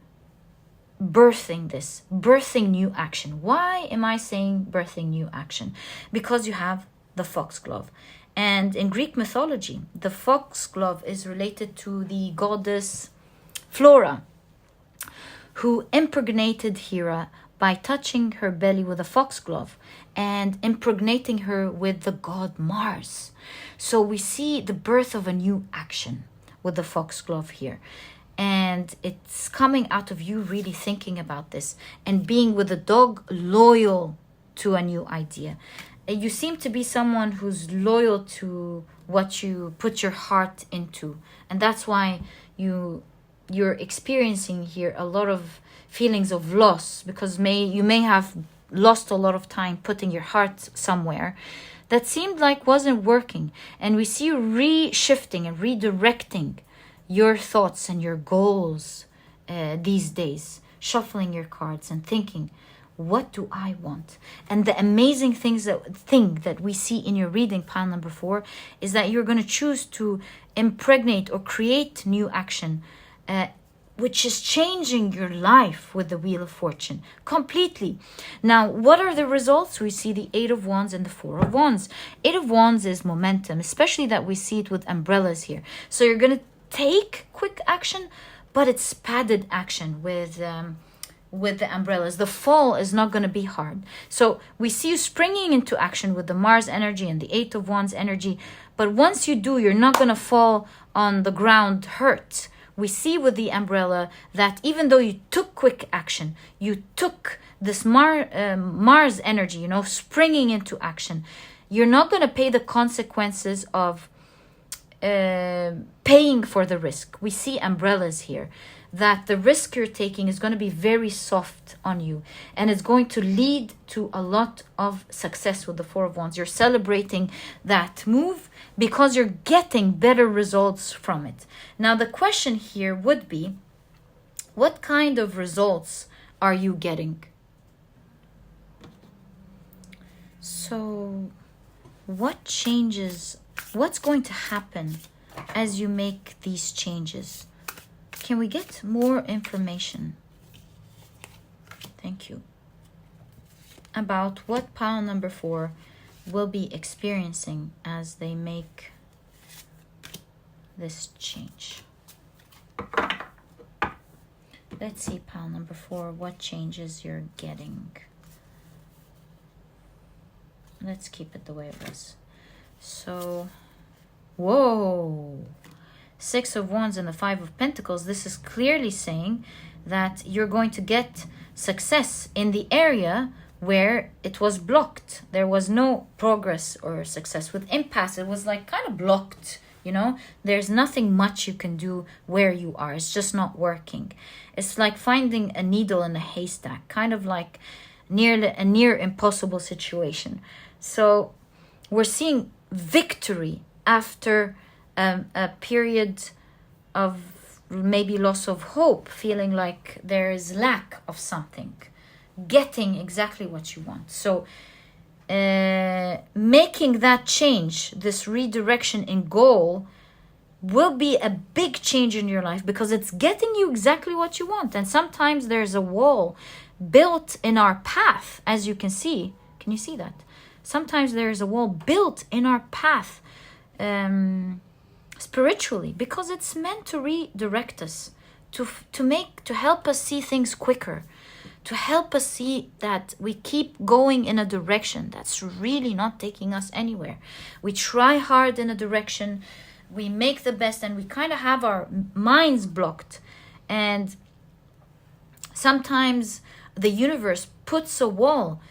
birthing new action. Why am I saying birthing new action? Because you have the foxglove. And in Greek mythology, the foxglove is related to the goddess Flora, who impregnated Hera by touching her belly with a foxglove and impregnating her with the god Mars. So we see the birth of a new action with the foxglove here. And it's coming out of you really thinking about this and being with the dog loyal to a new idea. You seem to be someone who's loyal to what you put your heart into. And that's why you're experiencing here a lot of feelings of loss, because you may have lost a lot of time putting your heart somewhere that seemed like wasn't working. And we see you reshifting and redirecting your thoughts and your goals these days, shuffling your cards and thinking, what do I want? And the amazing thing that we see in your reading, pile number 4, is that you're going to choose to impregnate or create new action, which is changing your life with the Wheel of Fortune completely. Now, what are the results? We see the 8 of Wands and the 4 of Wands. 8 of Wands is momentum, especially that we see it with umbrellas here. So you're going to take quick action, but it's padded action with the umbrellas. The fall is not going to be hard. So we see you springing into action with the Mars energy and the 8 of Wands energy. But once you do, you're not going to fall on the ground hurt. We see with the umbrella that even though you took quick action, you took this Mars energy, springing into action, you're not going to pay the consequences of paying for the risk. We see umbrellas here, that the risk you're taking is going to be very soft on you, and it's going to lead to a lot of success with the 4 of Wands. You're celebrating that move because you're getting better results from it. Now, the question here would be, what kind of results are you getting? So, what's going to happen as you make these changes? Can we get more information? Thank you. About what pile number 4 will be experiencing as they make this change. Let's see, pile number 4, what changes you're getting. Let's keep it the way it was. So, whoa. 6 of Wands and the 5 of Pentacles. This is clearly saying that you're going to get success in the area where it was blocked. There was no progress or success. With impasse, it was like kind of blocked, There's nothing much you can do where you are. It's just not working. It's like finding a needle in a haystack, kind of like a near impossible situation. So we're seeing victory after a period of maybe loss of hope, feeling like there is lack of something, getting exactly what you want. So making that change, this redirection in goal, will be a big change in your life because it's getting you exactly what you want. And sometimes there's a wall built in our path, as you can see. Can you see that? Sometimes there's a wall built in our path spiritually, because it's meant to redirect us, to help us see things quicker, to help us see that we keep going in a direction that's really not taking us anywhere. We try hard in a direction, we make the best, and we kind of have our minds blocked. And sometimes the universe puts a wall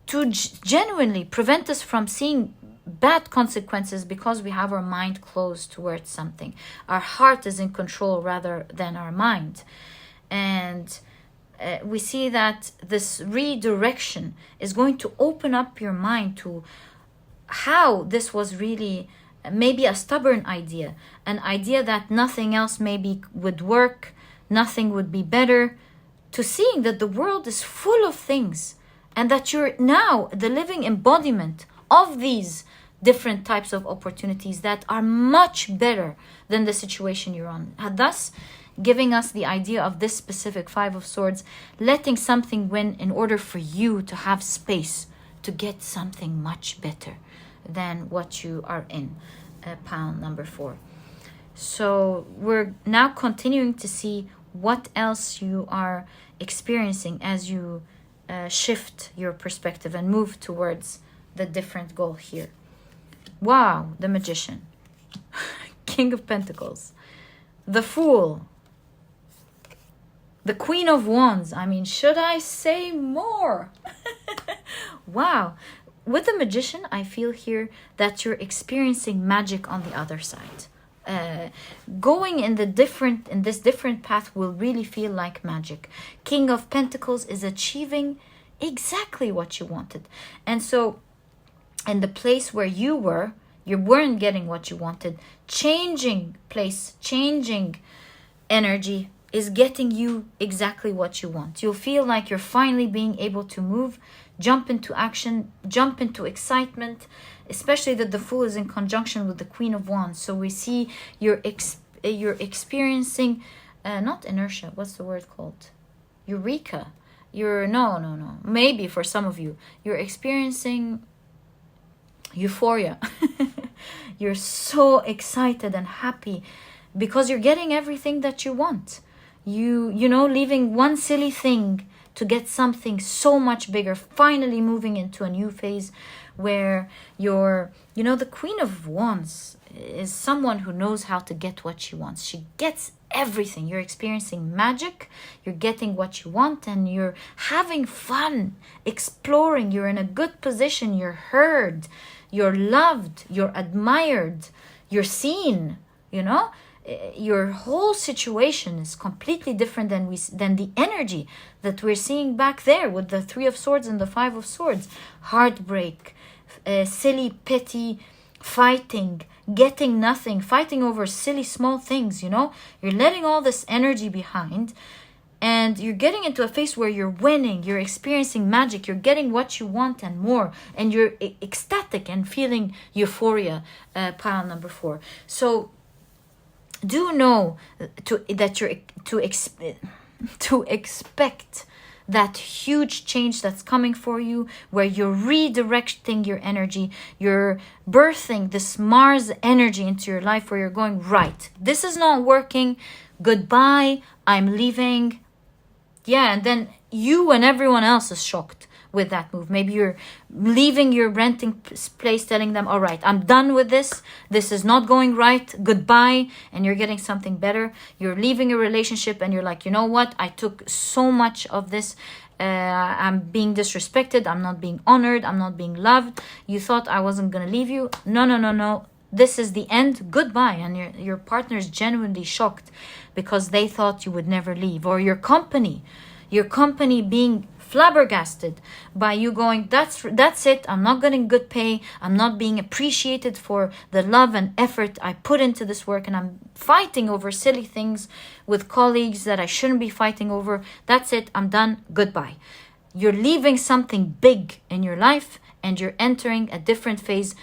to genuinely prevent us from seeing bad consequences because we have our mind closed towards something. Our heart is in control rather than our mind. And we see that this redirection is going to open up your mind to how this was really maybe a stubborn idea, an idea that nothing else maybe would work, nothing would be better, to seeing that the world is full of things and that you're now the living embodiment of these different types of opportunities that are much better than the situation you're on. Thus, giving us the idea of this specific Five of Swords, letting something win in order for you to have space to get something much better than what you are in. Pile number 4. So we're now continuing to see what else you are experiencing as you shift your perspective and move towards the different goal here. Wow, the Magician, King of Pentacles, the Fool, the Queen of Wands. I mean, should I say more? Wow. With the Magician, I feel here that you're experiencing magic on the other side. Going in this different path will really feel like magic. King of Pentacles is achieving exactly what you wanted. And so in the place where you weren't getting what you wanted, changing place, changing energy is getting you exactly what you want. You'll feel like you're finally being able to move, jump into action, jump into excitement, especially that the Fool is in conjunction with the Queen of Wands. So we see you're experiencing, not inertia, what's the word called? Eureka. No. Maybe for some of you, you're experiencing euphoria. You're so excited and happy because you're getting everything that you want. You know, leaving one silly thing to get something so much bigger, finally moving into a new phase where the Queen of Wands is someone who knows how to get what she wants. She gets everything. You're experiencing magic, you're getting what you want, and you're having fun, exploring. You're in a good position, you're heard, you're loved, you're admired, you're seen, your whole situation is completely different than the energy that we're seeing back there with the Three of Swords and the Five of Swords. Heartbreak, silly, petty fighting, getting nothing, fighting over silly small things. You're letting all this energy behind, and you're getting into a phase where you're winning, you're experiencing magic, you're getting what you want and more, and you're ecstatic and feeling euphoria. Pile number 4. So do know to expect that huge change that's coming for you, where you're redirecting your energy, you're birthing this Mars energy into your life, where you're going, right, this is not working, goodbye, I'm leaving. Yeah, and then you and everyone else is shocked with that move. Maybe you're leaving your renting place, telling them, all right, I'm done with this is not going right, goodbye, and you're getting something better. You're leaving a relationship and you're like, you know what, I took so much of this, I'm being disrespected, I'm not being honored, I'm not being loved. You thought I wasn't gonna leave you. No, this is the end, goodbye. And your partner's genuinely shocked because they thought you would never leave. Or your company being flabbergasted by you going, that's it, I'm not getting good pay, I'm not being appreciated for the love and effort I put into this work, and I'm fighting over silly things with colleagues that I shouldn't be fighting over. That's it, I'm done, goodbye. You're leaving something big in your life and you're entering a different phase.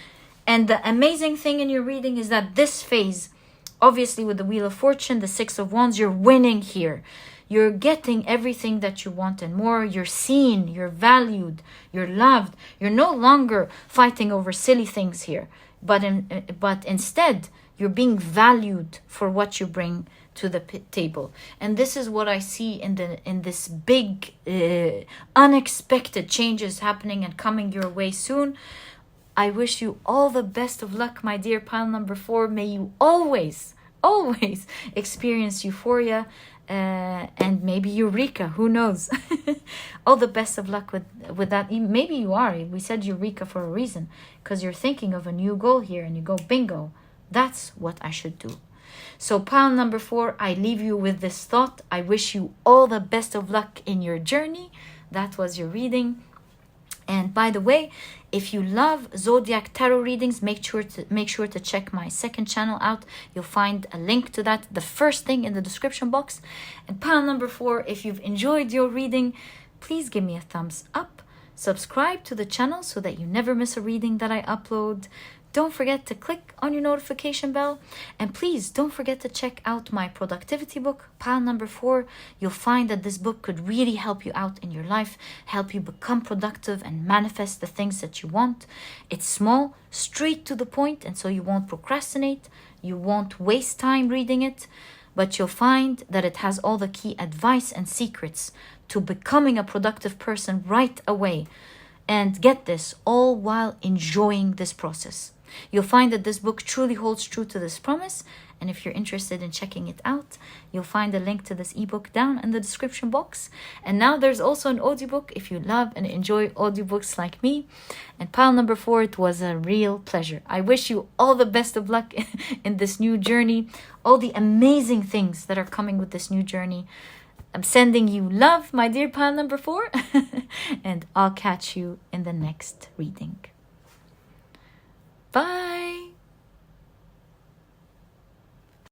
And the amazing thing in your reading is that this phase, obviously with the Wheel of Fortune, the Six of Wands, you're winning here. You're getting everything that you want and more. You're seen, you're valued, you're loved. You're no longer fighting over silly things here, but instead you're being valued for what you bring to the table. And this is what I see in this big unexpected changes happening and coming your way soon. I wish you all the best of luck, my dear pile number 4. May you always experience euphoria and maybe eureka, who knows. All the best of luck with that. Maybe you are, we said eureka for a reason, because you're thinking of a new goal here and you go, bingo, that's what I should do. So pile number 4, I leave you with this thought. I wish you all the best of luck in your journey. That was your reading. And by the way, if you love zodiac tarot readings, make sure to check my second channel out. You'll find a link to that, the first thing in the description box. And pile number 4, if you've enjoyed your reading, please give me a thumbs up. Subscribe to the channel so that you never miss a reading that I upload. Don't forget to click on your notification bell. And please don't forget to check out my productivity book, pile number 4. You'll find that this book could really help you out in your life, help you become productive and manifest the things that you want. It's small, straight to the point, and so you won't procrastinate. You won't waste time reading it. But you'll find that it has all the key advice and secrets to becoming a productive person right away. And get this, all while enjoying this process. You'll find that this book truly holds true to this promise. And if you're interested in checking it out, you'll find a link to this ebook down in the description box. And now there's also an audiobook if you love and enjoy audiobooks like me. And pile number 4, it was a real pleasure. I wish you all the best of luck in this new journey, all the amazing things that are coming with this new journey. I'm sending you love, my dear pile number 4, and I'll catch you in the next reading. Bye.